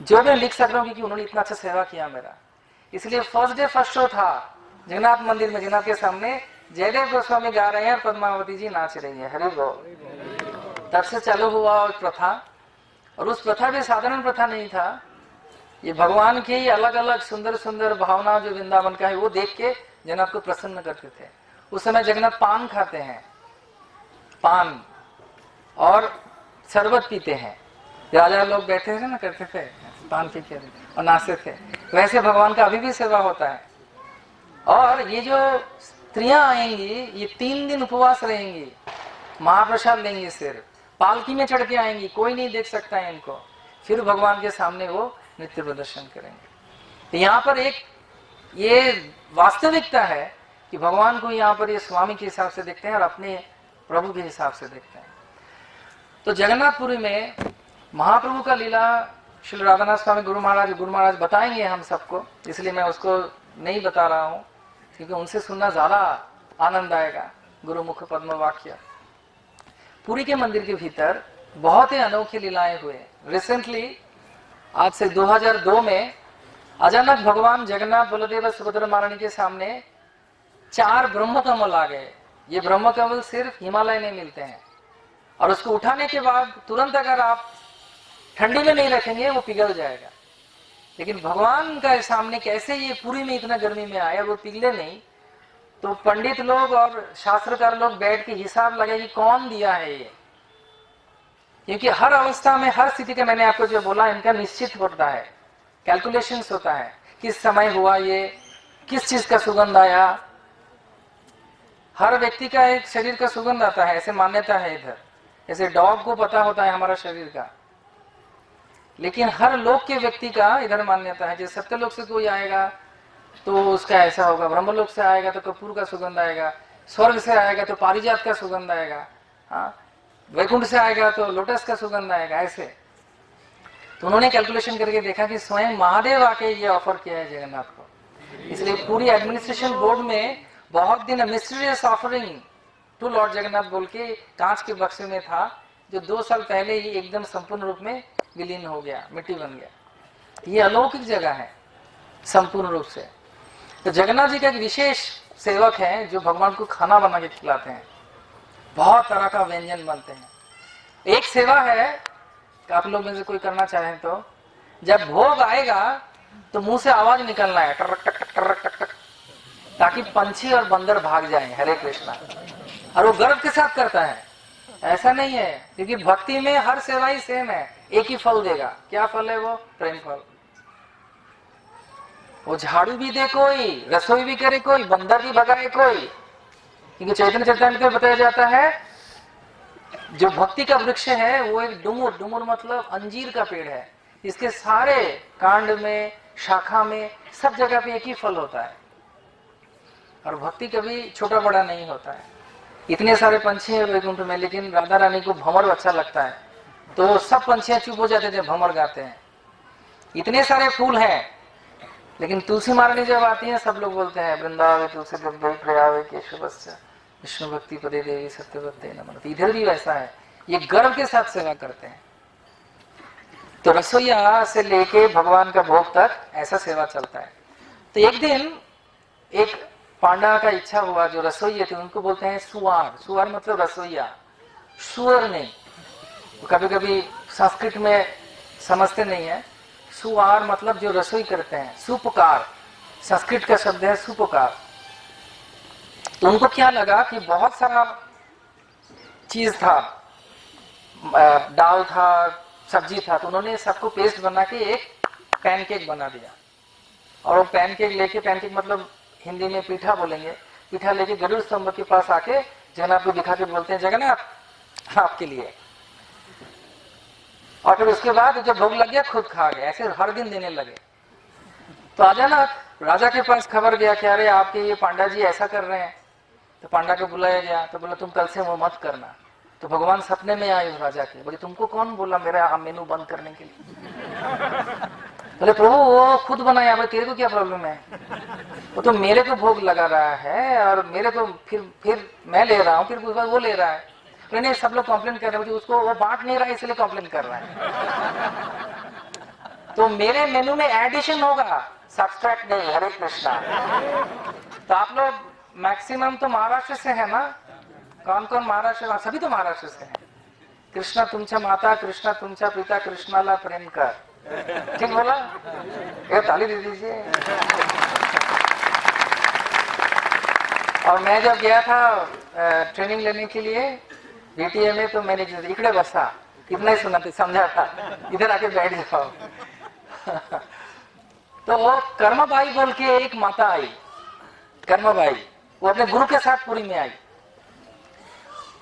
जो भी लिख सक रहा हूं, क्योंकि उन्होंने इतना अच्छा सेवा किया मेरा। इसलिए फर्स्ट डे फर्स्ट शो था जगन्नाथ मंदिर में, जगन्नाथ के सामने जयदेव गोस्वामी गा रहे हैं और पद्मावती जी नाच रही है। हरि बोल। तब से चालू हुआ और प्रथा, और उस प्रथा भी साधारण प्रथा नहीं था, ये भगवान की अलग अलग सुंदर सुंदर भावना जो वृंदावन का है वो देख के जगन्नाथ को प्रसन्न करते थे। उस समय जगन्नाथ पान खाते हैं, पान और शरबत पीते हैं। राजा लोग बैठे थे ना, करते थे पान पी के और नाचते थे। वैसे भगवान का अभी भी सेवा होता है। और ये जो स्त्रियां आएंगी ये 3 दिन उपवास रहेंगी, महाप्रसाद लेंगी, सिर्फ पालकी में चढ़ के आएंगी, कोई नहीं देख सकता है इनको। फिर भगवान के सामने वो नृत्य प्रदर्शन करेंगे। तो यहाँ पर एक ये वास्तविकता है कि भगवान को यहाँ पर ये स्वामी के हिसाब से देखते हैं और अपने प्रभु के हिसाब से देखते हैं। तो जगन्नाथपुरी में महाप्रभु का लीला श्री राधानाथ स्वामी गुरु महाराज बताएंगे हम सबको, इसलिए मैं उसको नहीं बता रहा हूँ, क्योंकि उनसे सुनना ज्यादा आनंद आएगा। गुरुमुख पद्म वाक्य। पुरी के मंदिर के भीतर बहुत ही अनोखी लीलाएं हुए। रिसेंटली आज से 2002 में अचानक भगवान जगन्नाथ बलदेव सुभद्रा महारानी के सामने 4 ब्रह्म कमल आ गए। ये ब्रह्म कमल सिर्फ हिमालय में मिलते हैं, और उसको उठाने के बाद तुरंत अगर आप ठंडी में नहीं रखेंगे वो पिघल जाएगा। लेकिन भगवान का सामने कैसे ये पुरी में इतना गर्मी में आया, वो पिघले नहीं। तो पंडित लोग और शास्त्रकार लोग बैठ के हिसाब लगाए कि कौन दिया है ये, क्योंकि हर अवस्था में हर स्थिति का, मैंने आपको जो बोला, इनका निश्चित होता है, कैलकुलेशंस होता है, किस समय हुआ ये, किस चीज का सुगंध आया। हर व्यक्ति का एक शरीर का सुगंध आता है, ऐसे मान्यता है इधर। जैसे डॉग को पता होता है हमारा शरीर का, लेकिन हर लोक के व्यक्ति का इधर मान्यता है। जैसे सत्यलोक से कोई आएगा तो उसका ऐसा होगा, ब्रह्मलोक से आएगा तो कपूर का सुगंध आएगा, स्वर्ग से आएगा तो पारिजात का सुगंध आएगा, हाँ, वैकुंठ से आएगा तो लोटस का सुगंध आएगा, ऐसे। तो उन्होंने कैलकुलेशन करके देखा कि स्वयं महादेव आके ये ऑफर किया है जगन्नाथ को। इसलिए पूरी एडमिनिस्ट्रेशन बोर्ड में बहुत दिन mysterious offering to lord Jagannath बोल के कांच के बक्से में था, जो 2 साल पहले ही एकदम संपूर्ण रूप में विलीन हो गया, मिट्टी बन गया। ये अलौकिक जगह है संपूर्ण रूप से। तो जगन्नाथ जी का एक विशेष सेवक है जो भगवान को खाना बना के खिलाते हैं, बहुत तरह का व्यंजन बनते हैं। एक सेवा है कि आप लोग में से कोई करना चाहें तो, जब भोग आएगा तो मुंह से आवाज निकलना है, टरक टक टक टरक टक टक, ताकि पंछी और बंदर भाग जाएं। हरे कृष्णा। और वो गर्व के साथ करता है, ऐसा नहीं है, क्योंकि भक्ति में हर सेवा ही सेम है, एक ही फल देगा। क्या फल है वो? प्रेम फल। वो झाड़ू भी दे कोई, रसोई भी करे कोई, बंदर भी भगाए कोई, क्योंकि चैतन्य चैतन्य में बताया जाता है जो भक्ति का वृक्ष है वो एक डुमुर, डुमुर मतलब अंजीर का पेड़ है। इसके सारे कांड में, शाखा में, सब जगह पे एक ही फल होता है, और भक्ति कभी छोटा बड़ा नहीं होता है। इतने सारे पंछी हैं वैकुंठ में, लेकिन राधा रानी को भंवर अच्छा लगता है, तो सब पंछियां चुप हो जाते थे, भंवर गाते हैं। इतने सारे फूल हैं, लेकिन तुलसी महारानी जब आती है सब लोग बोलते हैं वृंदावे तुलसी देवी प्रयावे केशवस्य विष्णु भक्ति पदे देवी सत्यवते नमः। इधर भी वैसा है, ये गर्व के साथ सेवा करते हैं। तो रसोईया से लेके भगवान का भोग तक ऐसा सेवा चलता है। तो एक दिन एक पांडा का इच्छा हुआ, जो रसोईया थे उनको बोलते हैं सुआर। सुआर मतलब रसोईया, सुअर नहीं। तो कभी कभी संस्कृत में समझते नहीं है। सुआर मतलब जो रसोई करते हैं, सुपकार, संस्कृत का शब्द है सुपकार। तो उनको क्या लगा कि बहुत सारा चीज था, दाल था, सब्जी था, तो उन्होंने सबको पेस्ट बना के एक पैनकेक बना दिया। और वो पैनकेक लेके, पैनकेक मतलब हिंदी में पीठा बोलेंगे, पीठा लेके गरुड़ स्तंभ के पास आके जगन्नाथ को दिखा के बोलते हैं जगन्नाथ आपके लिए। और फिर उसके बाद जब भोग लग गया खुद खा गए, ऐसे हर दिन देने लगे। तो अचानक राजा के पास खबर गया कि अरे आपके ये पांडा जी ऐसा कर रहे हैं। तो पांडा को बुलाया गया, तो बोला तुम कल से वो मत करना। तो भगवान सपने में आए राजा के, बोले तुमको कौन बोला मेरा मेनू बंद करने के लिए? बोले प्रभु वो खुद बनाया, तेरे को क्या प्रॉब्लम है? वो तो मेरे को भोग लगा रहा है और मेरे को फिर मैं ले रहा हूँ, फिर उसके बाद वो ले रहा है। नहीं, सब लोग कंप्लेन कर रहे हैं, उसको वो बांट नहीं रहा है इसलिए कंप्लेन कर रहा है। तो मेरे मेनू में एडिशन होगा, सब्सट्रैक्ट नहीं। हरे कृष्णा। तो आप लोग मैक्सिमम तो महाराष्ट्र से है ना? कौन कौन महाराष्ट्र? सभी तो महाराष्ट्र से हैं। कृष्णा तुमच्या माता, कृष्णा तुमच्या पिता, कृष्णाला प्रेम कर। ठीक बोला? ये ताली दे दीजिए। और मैं जब गया था ट्रेनिंग लेने के लिए बीटीए में, तो मैंने इकड़े बसा, इतना ही सुना था, समझा था, इधर आके बैठ जाओ। तो कर्माबाई बोल के एक माता आई, कर्माबाई, वो अपने गुरु के साथ पुरी में आई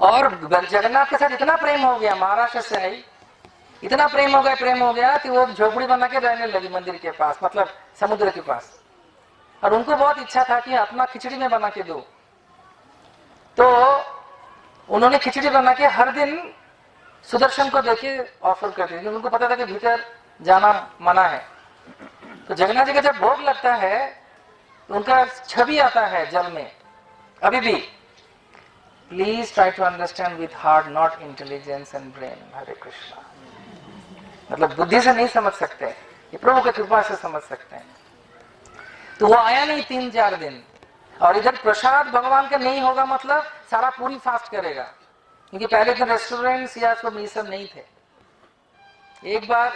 और जगन्नाथ के साथ इतना प्रेम हो गया, महाराष्ट्र से आई, इतना प्रेम हो गया कि वो झोपड़ी बना के रहने लगी मंदिर के पास, मतलब समुद्र के पास। और उनको बहुत इच्छा था कि अपना खिचड़ी में बना के दो, तो उन्होंने खिचड़ी बना के हर दिन सुदर्शन को देके ऑफर करती थी। उनको पता था कि भीतर जाना मना है। तो जगन्नाथ जी का जब भोग लगता है तो उनका छवि आता है जल में अभी भी। Please try to understand with heart, not intelligence and brain. Hare Krishna. मतलब बुद्धि से नहीं समझ सकते, ये प्रभु की कृपा से समझ सकते हैं। तो वो आया नहीं 3-4 दिन, और इधर प्रसाद भगवान का नहीं होगा मतलब सारा पूरी फास्ट करेगा, क्योंकि पहले तो रेस्टोरेंट्स या सब ये सब नहीं थे। एक बार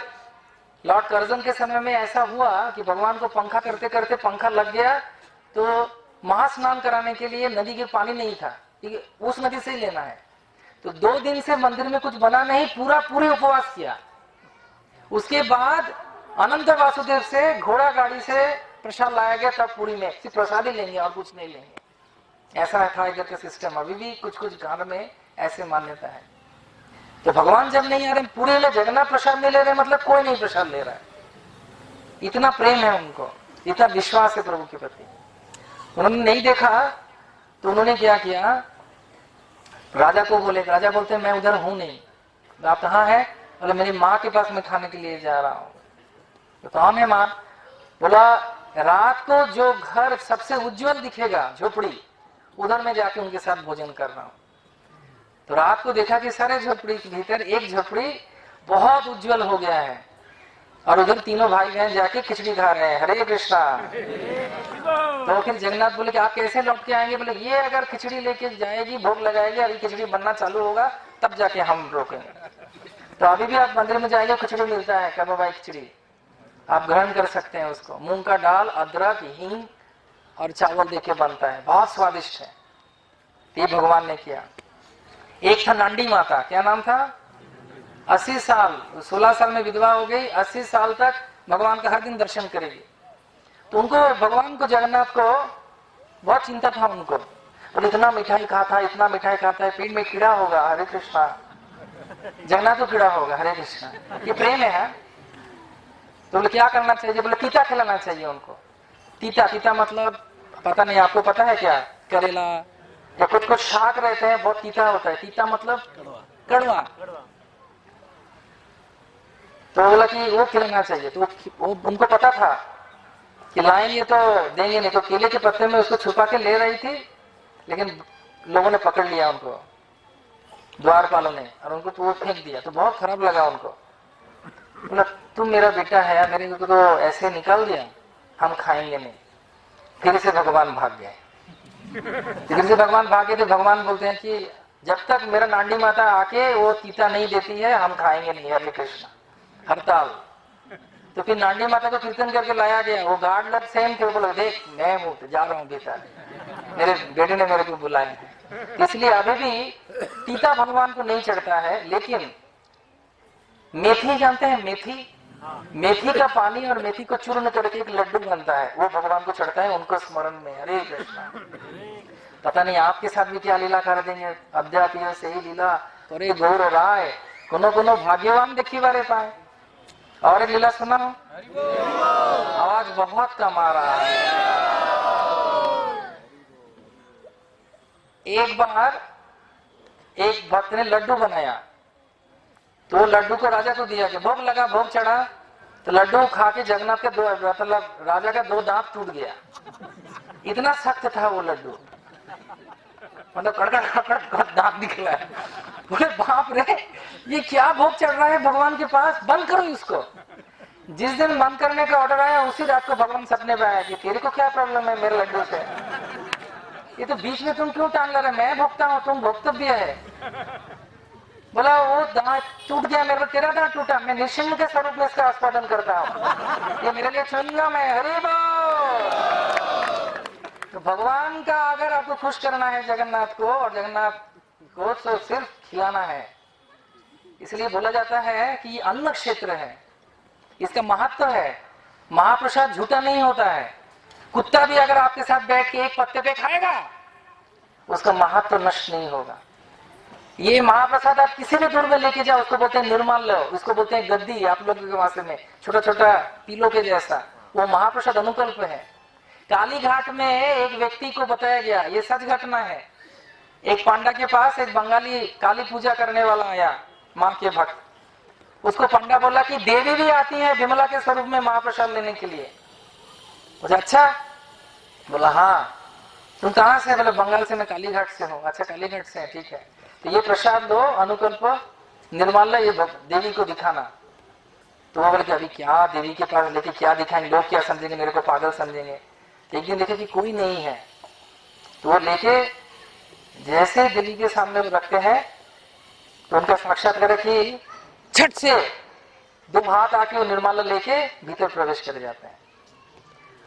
लॉर्ड कर्जन के समय में ऐसा हुआ कि भगवान को पंखा करते करते पंखा लग गया, तो महास्नान कराने के लिए नदी के पानी नहीं था, उस नदी से ही लेना है। तो 2 दिन से मंदिर में कुछ बना नहीं, पूरे उपवास किया। उसके बाद अनंत वासुदेव से घोड़ा गाड़ी से प्रसाद लाया गया, तब पूरी में सिर्फ प्रसाद ही लेंगे और कुछ नहीं लेंगे। ऐसा था इधर का सिस्टम। अभी भी कुछ कुछ गांव में ऐसे मान्यता है। तो भगवान जब नहीं आ रहे पूरे ले, जगन्नाथ प्रसाद नहीं ले रहे मतलब कोई नहीं प्रसाद ले रहा है। इतना प्रेम है उनको, इतना विश्वास है प्रभु के प्रति। उन्होंने नहीं देखा तो उन्होंने क्या किया, राजा को बोले, राजा बोलते हैं मैं उधर हूं नहीं। आप कहाँ है? बोले मेरी माँ के पास मैं खाने के लिए जा रहा हूँ। तो कौन है माँ? बोला रात को जो घर सबसे उज्जवल दिखेगा झोपड़ी, उधर मैं जाके उनके साथ भोजन कर रहा हूँ। तो रात को देखा कि सारे झोपड़ी के भीतर एक झोपड़ी बहुत उज्जवल हो गया है, और उधर तीनों भाई बहन जाके खिचड़ी खा रहे हैं। हरे कृष्णा। तो फिर जगन्नाथ बोले कि आप कैसे लौट के आएंगे? बोले ये अगर खिचड़ी लेके जाएगी, भोग लगाएगी, अभी खिचड़ी बनना चालू होगा तब जाके हम रोकेंगे। तो अभी भी आप मंदिर में जाएंगे, खिचड़ी मिलता है, कर्माबाई खिचड़ी, आप ग्रहण कर सकते हैं उसको। मूंग का दाल, अदरक, हींग और चावल देके बनता है, बहुत स्वादिष्ट है। ये भगवान ने किया। एक था नांडी माता, क्या नाम था? 80 साल, 16 साल में विधवा हो गई, 80 साल तक भगवान का हर दिन दर्शन करेगी। तो उनको, भगवान को, जगन्नाथ को बहुत चिंता था उनको। और इतना मिठाई खाता, इतना मिठाई खाता है, पेट में कीड़ा होगा। हरे कृष्णा। जगन्नाथ को कीड़ा होगा। हरे कृष्णा। ये प्रेम है। तो बोले क्या करना चाहिए? बोले तीता खिलाना चाहिए उनको। तीता मतलब पता नहीं, आपको पता है क्या? करेला या कुछ शाक रहते हैं, बहुत तीता होता है। तीता मतलब कड़वा। तो बोला कि वो खिलाना चाहिए। तो वो उनको पता था कि लाएंगे तो देंगे नहीं। तो केले के पत्ते में उसको छुपा के ले रही थी, लेकिन लोगों ने पकड़ लिया उनको, द्वारपालों ने, और उनको तो वो फेंक दिया। तो बहुत खराब लगा उनको। बोला तुम मेरा बेटा है, मेरे को तो ऐसे निकाल दिया, हम खाएंगे नहीं। फिर से भगवान भाग गए। फिर से भगवान भागे तो भगवान बोलते हैं कि जब तक मेरा नांडी माता आके वो तीता नहीं देती है, हम खाएंगे नहीं। हरे कृष्णा। हड़ताल। तो फिर नांडी माता को कीर्तन करके लाया गया। वो गार्ड लोग सेम थे, बोले देख मैं जा रहा हूँ बेटा, मेरे बेटे ने मेरे को बुलाया है। इसलिए अभी भी तीता भगवान को नहीं चढ़ता है। लेकिन मेथी जानते हैं? मेथी का पानी और मेथी को चूर्ण करके एक लड्डू बनता है, वो भगवान को चढ़ता है उनको स्मरण में। हरे कृष्णा। पता नहीं आपके साथ भी क्या लीला कर देंगे। अध्यात्म से ही लीला तोरे गौर राय, कोनो भाग्यवान देखी बारे पाए। और एक लीला सुना, आवाज बहुत कम आ रहा है। एक बार एक भक्त ने लड्डू बनाया, तो लड्डू को राजा को दिया कि भोग लगा, भोग चढ़ा। तो लड्डू खा के जगन्नाथ के मतलब राजा का 2 दांत टूट गया। इतना सख्त था वो लड्डू, मतलब कड़कड़ कड़कड़ कड़ दांत निकला है। बोले बाप रे, ये क्या भोग चढ़ रहा है भगवान के पास, बंद करो इसको। जिस दिन बंद करने का ऑर्डर आया उसी रात को भगवान सपने में आया कि तेरे को क्या प्रॉब्लम है मेरे लड्डू से, ये तो बीच में तुम क्यों टांग रहे, मैं भोगता हूँ, तुम भोक्तव्य है। बोला वो दांत टूट गया मेरे को, तेरा दांत टूटा, मैं निश्चिंग के स्वरूप में इसका आस्वादन करता हूँ, ये मेरे लिए चुनगा मैं। हरि बोल। तो भगवान का अगर आपको खुश करना है जगन्नाथ को, और जगन्नाथ को तो सिर्फ खिलाना है। इसलिए बोला जाता है कि ये अन्न क्षेत्र है, इसका महत्व है। महाप्रसाद झूठा नहीं होता है। कुत्ता भी अगर आपके साथ बैठ के एक पत्ते पे खाएगा, उसका महत्व नष्ट नहीं होगा। ये महाप्रसाद आप किसी भी दूर में लेके जाओ, उसको बोलते हैं निर्माल्य, उसको बोलते हैं गद्दी, आप लोगों के भाषा में छोटा छोटा पीलो के जैसा, वो महाप्रसाद अनुकल्प है। काली घाट में एक व्यक्ति को बताया गया, ये सच घटना है। एक पांडा के पास एक बंगाली काली पूजा करने वाला आया, माँ के भक्त। उसको पंडा बोला कि देवी भी आती है विमला के स्वरूप में महाप्रसाद लेने के लिए। बोला अच्छा, बोला हाँ, तुम कहाँ से? बोले बंगाल से, मैं काली घाट से हूँ। अच्छा काली घाट से है, ठीक है, तो ये प्रसाद दो, अनुकल्प निर्माल्य, ये देवी को दिखाना। तो वो बोले कि अभी क्या देवी के पास लेके क्या दिखाएंगे, लोग क्या समझेंगे, मेरे को पागल समझेंगे। एक दिन देखे कि कोई नहीं है, तो वो लेके जैसे देवी के सामने वो रखते हैं, तो उनका साक्षात्कार कि झट से दो हाथ आके वो निर्माल्य लेके भीतर प्रवेश कर जाते हैं।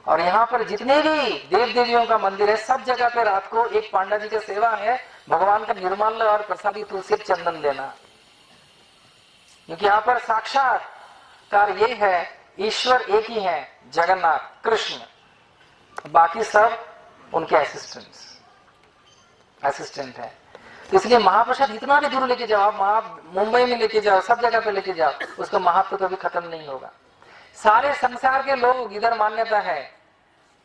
और यहाँ पर जितने भी देव देवियों का मंदिर है, सब जगह पे रात को एक पांडा जी का सेवा है, भगवान का निर्माल्य और प्रसादी तुलसी चंदन देना। क्योंकि यहाँ पर साक्षात्कार ये है, ईश्वर एक ही है, जगन्नाथ कृष्ण, बाकी सब उनके असिस्टेंट है। तो इसलिए महाप्रसाद इतना भी दूर लेके जाओ, आप मुंबई में लेके जाओ, सब जगह पे लेके जाओ, उसका महत्व कभी खत्म नहीं होगा। सारे संसार के लोग इधर मान्यता है,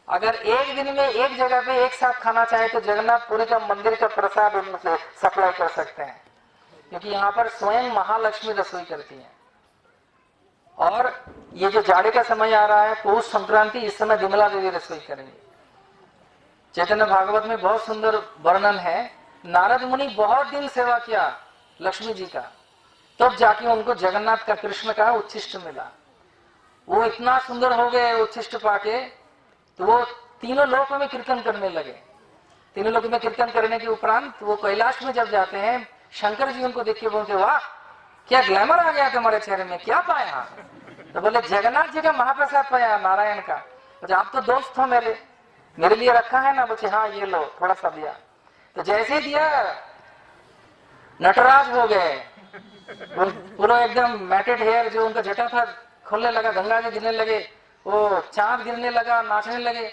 अगर एक दिन में एक जगह पे एक साथ खाना चाहे तो जगन्नाथपुरी का मंदिर का प्रसाद उनसे सप्लाई कर सकते हैं। क्योंकि यहाँ पर स्वयं महालक्ष्मी रसोई करती है। और ये जो जाड़े का समय आ रहा है, पौष संक्रांति, इस समय विमला देवी रसोई करेंगे। चैतन्य भागवत में बहुत सुंदर वर्णन है, नारद मुनि बहुत दिन सेवा किया लक्ष्मी जी का, तब जाके उनको जगन्नाथ का, कृष्ण का उच्छिष्ट मिला। वो इतना सुंदर हो गए उच्छिष्ट पाके, तो वो तीनों लोकों में कीर्तन करने लगे। तीनों लोकों में कीर्तन करने के उपरांत वो कैलाश में जब जाते हैं, शंकर जी उनको देख के बोलते, वाह क्या ग्लैमर आ गया तुम्हारे चेहरे में, क्या पाया? तो बोले जगन्नाथ जी का महाप्रसाद पाया, नारायण का। बोले आप तो दोस्त हो मेरे लिए रखा है ना? बोले हाँ ये लो, थोड़ा सा दिया। तो जैसे ही दिया, नटराज हो गए, पूरा एकदम मैटेड हेयर जो उनका जटा था खोलने लगा, गंगा जी गिरने लगे, वो चांद गिरने लगा, नाचने लगे।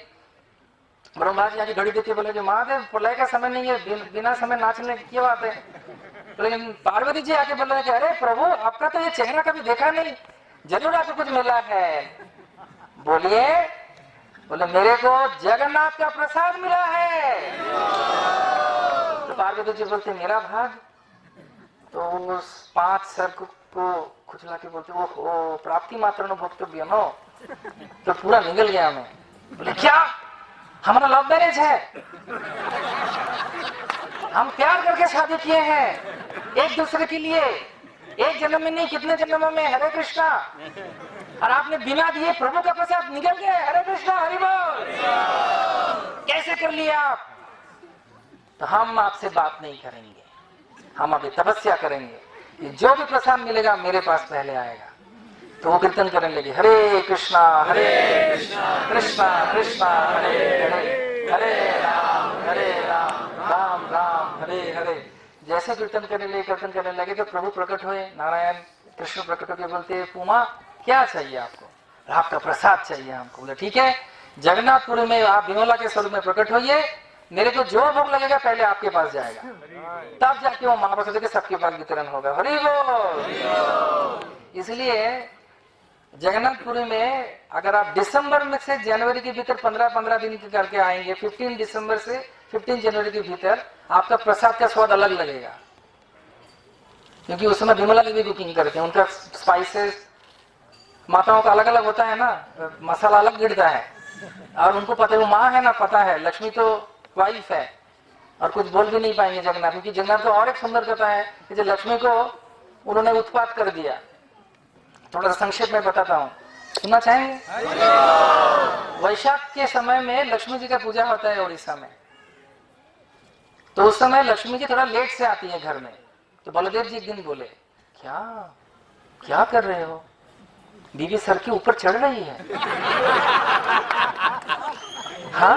ब्रह्मा जी आके घड़ी देखे, बोले कि महादेव प्रलय का समय नहीं है, बिना समय नाचने की क्या बात है? लेकिन पार्वती जी आके बोले कि अरे प्रभु, आपका तो ये चेहरा कभी देखा नहीं, जरूर आपको कुछ मिला है। बोलिए, बोले मेरे को जगन्नाथ का प्रसाद मिला है। तो पार्वती जी बोलते मेरा भाग? तो उस 5 सर को खुचला के बोलते, ओहो प्राप्ति मात्र भोक्तव्य नो, तो पूरा निकल गया मैं। बोले क्या, हमारा लव मैरिज है, हम प्यार करके शादी किए हैं एक दूसरे के लिए, एक जन्म में नहीं कितने जन्मों में, हरे कृष्णा। और आपने बिना दिए प्रभु का प्रसाद निकल गया, हरे कृष्णा हरि बोल। कैसे कर लिया आप? तो हम आपसे बात नहीं करेंगे, हम अभी तपस्या करेंगे, जो भी प्रसाद मिलेगा मेरे पास पहले आएगा। तो वो कीर्तन करने लगे, हरे कृष्णा कृष्णा कृष्णा हरे हरे, हरे राम राम राम हरे हरे। जैसे कीर्तन करने लगे तो प्रभु प्रकट हुए, नारायण कृष्ण प्रकट होकर बोलते, पुमा क्या चाहिए आपको? आपका प्रसाद चाहिए हमको। बोले ठीक है, जगन्नाथपुरी में आप विमला के स्वरूप में प्रकट होइए, मेरे को जो भोग लगेगा पहले आपके पास जाएगा, तब जाके वो महाप्रसाद के सबके पास वितरण होगा। हरि बोल। इसलिए जगन्नाथपुरी में अगर आप दिसंबर में से जनवरी के भीतर 15-15 दिन के करके आएंगे, 15 दिसंबर से 15 जनवरी के भीतर आपका प्रसाद का स्वाद अलग लगेगा। क्योंकि उस समय विमला देवी कुकिंग करते हैं, उनका स्पाइसेस माताओं का अलग अलग होता है ना, मसाला अलग गिरता है, और उनको पता है वो माँ है ना, पता है लक्ष्मी तो वाइफ है और कुछ बोल भी नहीं पाएंगे जगन्नाथ, क्योंकि जगन्नाथ को और एक सुंदर कथा है कि जो लक्ष्मी को उन्होंने उत्पात कर दिया। थोड़ा सा संक्षेप में बताता हूँ, सुनना चाहेंगे? वैशाख के समय में लक्ष्मी जी का पूजा होता है उड़ीसा में। तो उस समय लक्ष्मी जी थोड़ा लेट से आती है घर में। तो बलदेव जी एक दिन बोले, क्या क्या कर रहे हो, बीवी सर के ऊपर चढ़ रही है। हाँ,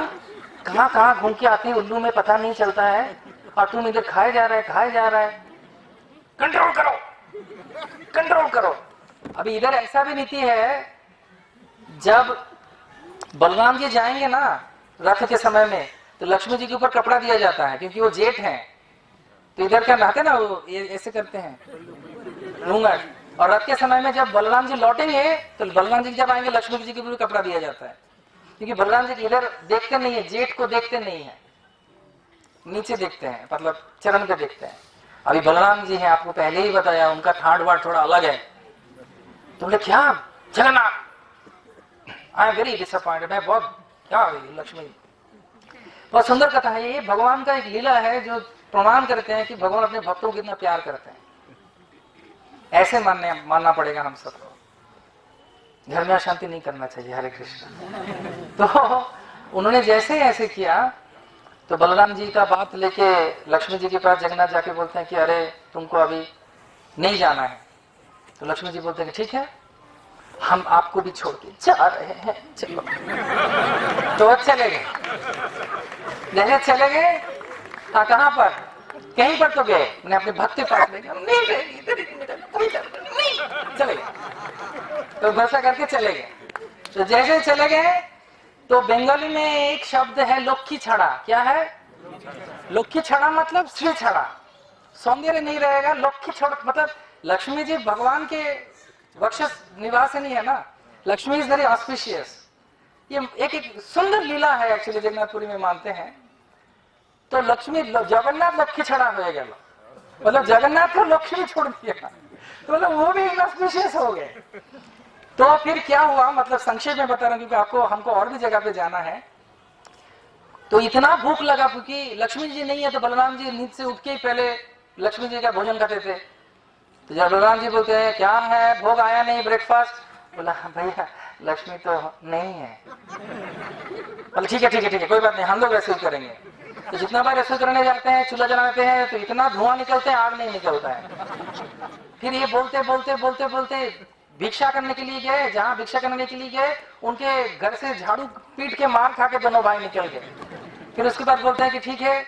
कहाँ कहाँ घूम के आती है, उल्लू में पता नहीं चलता है, और तुम इधर खाए जा रहा है, खाए जा रहा है, कंट्रोल करो, कंट्रोल करो। अभी इधर ऐसा भी नीति है, जब बलराम जी जाएंगे ना रथ के समय में, तो लक्ष्मी जी के ऊपर कपड़ा दिया जाता है, क्योंकि वो जेठ हैं। तो इधर क्या नहाते ना, वो ऐसे करते हैं घूंघट। और रथ के समय में जब बलराम जी लौटेंगे, तो बलराम जी जब आएंगे लक्ष्मी जी के ऊपर कपड़ा दिया जाता है, क्योंकि बलराम जी इधर देखते नहीं है, जेठ को देखते नहीं है, नीचे देखते हैं, मतलब चरण पे देखते हैं। अभी बलराम जी हैं, आपको पहले ही बताया, उनका ठाट बाट थोड़ा अलग है। तो बोले, क्या Jagannath, I am very disappointed, मैं बहुत, क्या लक्ष्मी। बहुत सुंदर कथा है ये, भगवान का एक लीला है जो प्रमाण करते हैं कि भगवान अपने भक्तों को कितना प्यार करते हैं। ऐसे मानना पड़ेगा हम सबको। घर में अशांति नहीं करना चाहिए। हरे कृष्ण। तो उन्होंने जैसे ऐसे किया, तो बलराम जी का बात लेके लक्ष्मी जी के पास जगन्नाथ जाके बोलते हैं कि अरे तुमको अभी नहीं जाना है। तो लक्ष्मी जी बोलते हैं कि ठीक है, हम आपको भी छोड़ के जा रहे हैं, चलो। तो चले गए, जैसे चले गए, कहाँ पर, कहीं पर तो गए, मैंने अपने भक्त के पास ले गया, चले गए। तो भरोसा करके चले गए। तो जैसे चले गए, तो बंगाली में एक शब्द है लक्ष्मी छड़ा। क्या है? लक्ष्मी छड़ा मतलब श्री छड़ा, सौंदर्य नहीं रहेगा। लक्ष्मी छड़ा मतलब लक्ष्मी जी भगवान के वक्ष निवास नहीं है ना, लक्ष्मी इज वेरी ऑस्पिशियस। ये एक सुंदर लीला है एक्चुअली, जगन्नाथपुरी में मानते हैं। तो लक्ष्मी जगन्नाथ लक्ष्मी छड़ा हो गया, मतलब जगन्नाथ को लक्ष्मी छोड़ दिया, तो मतलब वो भी ऑस्पिशियस हो गए। तो फिर क्या हुआ, मतलब संक्षेप में बता रहा हूँ क्योंकि हमको और भी जगह पे जाना है। तो इतना भूख लगा, क्योंकि लक्ष्मी जी नहीं है, तो बलराम जी नींद से उठ के ही पहले लक्ष्मी जी का भोजन करते थे। तो जब बलराम जी बोलते हैं क्या है, भोग आया नहीं, ब्रेकफास्ट, बोला भैया लक्ष्मी तो नहीं है। बोले ठीक है ठीक है ठीक है, कोई बात नहीं, हम लोग ऐसे ही करेंगे। तो जितना बार ऐसे करने जाते हैं, चूल्हा जलाते हैं, तो इतना धुआं निकलते हैं, आग नहीं निकलता है। फिर ये बोलते बोलते बोलते बोलते भिक्षा करने के लिए गए। जहाँ भिक्षा करने के लिए गए, उनके घर से झाड़ू पीट के मार खा के दोनों भाई निकल गए। फिर उसके बाद बोलते हैं कि ठीक है,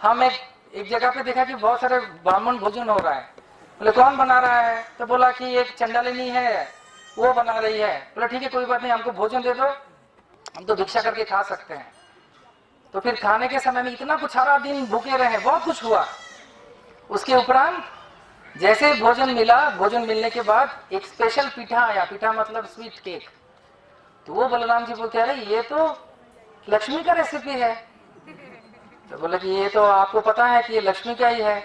हम एक जगह पे देखा कि बहुत सारे ब्राह्मण भोजन हो रहा है। बोले कौन बना रहा है? तो बोला कि एक चंडालिनी है, वो बना रही है। बोला ठीक है कोई बात नहीं, हमको भोजन दे दो, हम तो भिक्षा करके खा सकते हैं। तो फिर खाने के समय में इतना कुछ, सारा दिन भूखे रहे, बहुत कुछ हुआ। उसके उपरांत जैसे भोजन मिला, भोजन मिलने के बाद एक स्पेशल पीठा आया, पीठा मतलब स्वीट केक। तो वो बलराम जी बोलते अरे ये तो लक्ष्मी का रेसिपी है। तो बोले कि ये तो आपको पता है कि ये लक्ष्मी का ही है।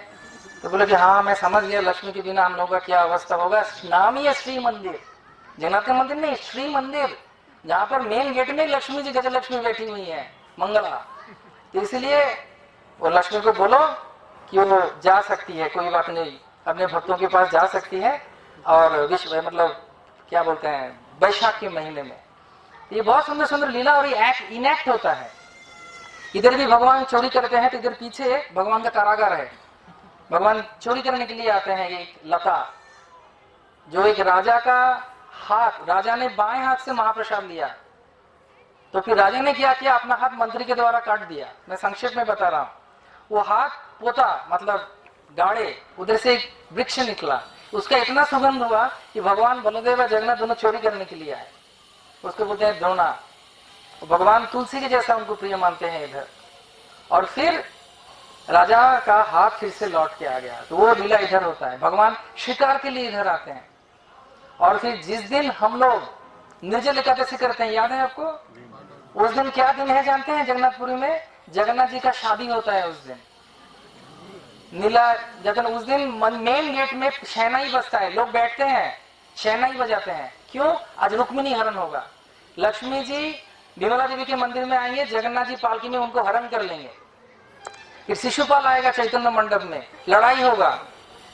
तो बोले कि हाँ मैं समझ गया, लक्ष्मी के बिना हम लोगों का क्या अवस्था होगा। नाम ही है श्री मंदिर, जगन्नाथ का मंदिर नहीं, श्री मंदिर, जहाँ पर मेन गेट में लक्ष्मी जी गजलक्ष्मी बैठी हुई है, मंगला। तो इसलिए वो लक्ष्मी को बोलो कि वो जा सकती है, कोई बात नहीं, अपने भक्तों के पास जा सकती है। और विश्व मतलब क्या बोलते हैं, वैशाख के महीने में। ये बहुत सुंदर सुंदर लीला और ये इनएक्ट होता है। इधर भी भगवान चोरी करते हैं, तो इधर पीछे भगवान का कारागार है। भगवान चोरी करने के लिए आते हैं। एक लता, जो एक राजा का हाथ, राजा ने बाएं हाथ से महाप्रसाद लिया, तो फिर राजा ने क्या किया, अपना हाथ मंत्री के द्वारा काट दिया। मैं संक्षेप में बता रहा हूँ। वो हाथ पोता मतलब गाड़े, उधर से एक वृक्ष निकला, उसका इतना सुगंध हुआ कि भगवान बलदेव और जगन्नाथ दोनों चोरी करने के लिए आए। उसको बोलते हैं द्रोणा। भगवान तुलसी के जैसा उनको प्रिय मानते हैं इधर। और फिर राजा का हाथ फिर से लौट के आ गया। तो वो लीला इधर होता है, भगवान शिकार के लिए इधर आते हैं। और फिर जिस दिन हम लोग निर्जल एकादशी करते हैं, याद है आपको? उस दिन क्या दिन है जानते हैं? जगन्नाथपुरी में जगन्नाथ जी का शादी होता है उस दिन। नीला जगन उस दिन मेन गेट में शहनाई बजता है, लोग बैठते हैं, शहनाई बजाते हैं। क्यों? आज रुक्मिणी हरण होगा। लक्ष्मी जी विमला देवी के मंदिर में आएंगे, जगन्नाथ जी पालकी में उनको हरण कर लेंगे। फिर शिशुपाल आएगा चैतन्य मंडप में, लड़ाई होगा।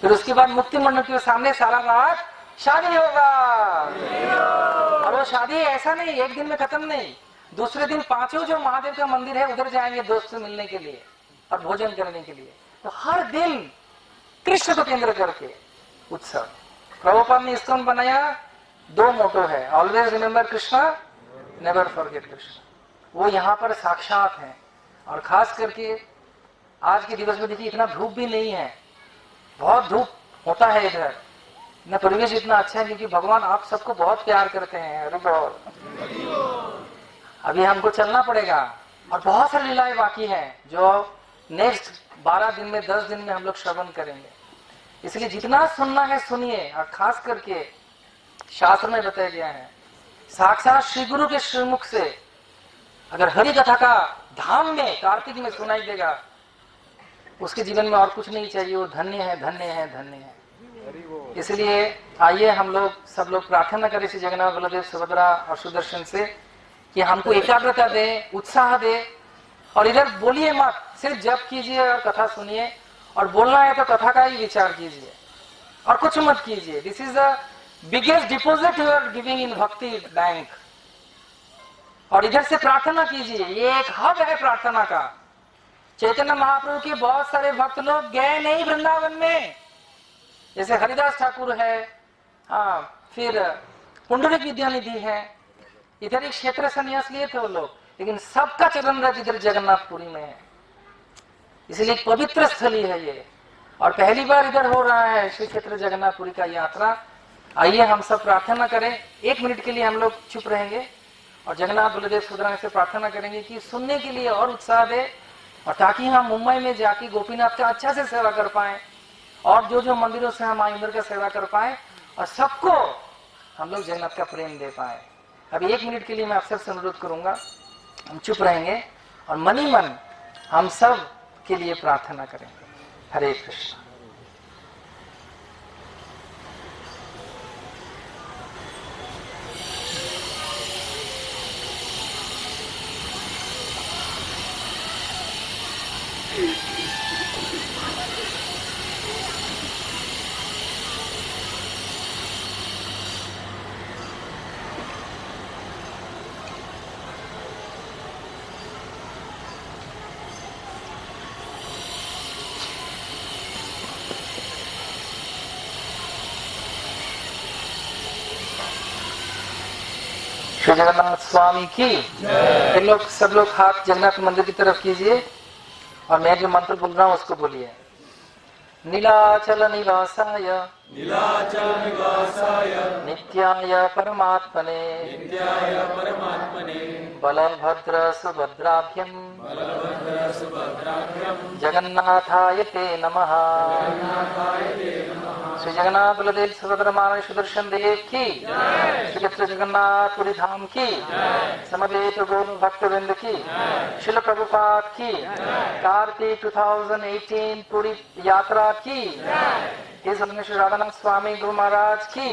फिर उसके बाद मुक्ति मंडप के सामने सारा रात शादी होगा। और वो शादी ऐसा नहीं एक दिन में खत्म नहीं, दूसरे दिन पांचों जो महादेव का मंदिर है उधर जाएंगे दोस्त से मिलने के लिए और भोजन करने के लिए। तो हर दिन कृष्ण को केंद्र करके उत्सव। प्रभुपाद ने इसको बनाया, 2 मोटो है, always remember Krishna, never forget Krishna. वो यहाँ पर साक्षात है। और खास करके आज के दिवस में देखिए इतना धूप भी नहीं है, बहुत धूप होता है इधर न, परिवेश इतना अच्छा है क्योंकि भगवान आप सबको बहुत प्यार करते हैं। अरे बहुत, अभी हमको चलना पड़ेगा और बहुत सारी लीलाएं बाकी हैं जो नेक्स्ट 12 दिन में 10 दिन में हम लोग श्रवण करेंगे। इसलिए जितना सुनना है सुनिए। और खास करके शास्त्र में बताया गया है साक्षात श्री गुरु के श्रीमुख से अगर हरि कथा का धाम में कार्तिक में सुनाई देगा, उसके जीवन में और कुछ नहीं चाहिए, वो धन्य है, धन्य है, धन्य है। इसलिए आइए हम लोग सब लोग प्रार्थना करें श्री जगन्नाथ बलदेव सुभद्रा और सुदर्शन से कि हमको एकाग्रता दे, उत्साह दे। और इधर बोलिए मत, सिर्फ जप कीजिए और कथा सुनिए, और बोलना है तो कथा का ही विचार कीजिए और कुछ मत कीजिए। This is the biggest deposit you are giving in bhakti bank. और इधर से प्रार्थना कीजिए, ये एक हब है प्रार्थना का। चैतन्य महाप्रभु के बहुत सारे भक्त लोग गए नहीं वृंदावन में, जैसे हरिदास ठाकुर है, फिर पुंडरीक विद्यानिधि है, इधर एक क्षेत्र संन्यास लिए थे वो लोग, लेकिन सबका चरण रज इधर जगन्नाथपुरी में है। इसलिए एक पवित्र स्थली है ये, और पहली बार इधर हो रहा है श्री क्षेत्र जगन्नाथपुरी का यात्रा। आइए हम सब प्रार्थना करें, 1 मिनट के लिए हम लोग चुप रहेंगे और जगन्नाथ बलदेव सुभद्रा से प्रार्थना करेंगे कि सुनने के लिए और उत्साह दे, और ताकि हम मुंबई में जाके गोपीनाथ का अच्छा से सेवा कर पाए और जो जो मंदिरों से हम इंद्र का सेवा कर पाए और सबको हम लोग जगन्नाथ का प्रेम दे पाए। अभी 1 मिनट के लिए मैं अफसर से अनुरोध करूंगा, हम चुप रहेंगे और मन ही मन हम सब के लिए प्रार्थना करेंगे। हरे कृष्ण। श्री जगन्नाथ स्वामी की जय। लोग सब लोग हाथ जगन्नाथ मंदिर की तरफ कीजिए और मैं जो मंत्र बोल रहा हूँ उसको बोलिए। नीलाचल निवासाय नित्याय परमात्मने बलभद्र सुभद्राभ्यं जगन्नाथाय ते नमः। श्री जगन्नाथ बलदेव सुभद्रा महाराज सुदर्शन देव की, श्री क्षेत्र जगन्नाथपुरी धाम की, समवेत गौर भक्तवृंद की, शिल प्रभुपाद की, कार्तिक 2018 पूरी यात्रा की, इस श्री राधानाथ स्वामी गुरु महाराज की,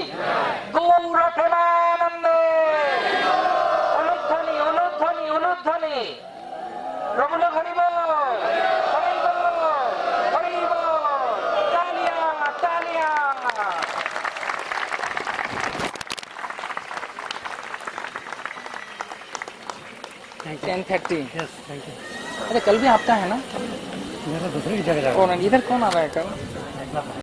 गौर प्रेमानंद। उलुध्वनि उलुध्वनि उलुध्वनि, प्रभु लोग हरि बोल, हरि बोल, हरि बोल, तालियां तालियां। 10:30। Yes, thank you. अरे कल भी हफ्ता है ना, मेरा दूसरी जगह इधर कौन आ रहा है कल?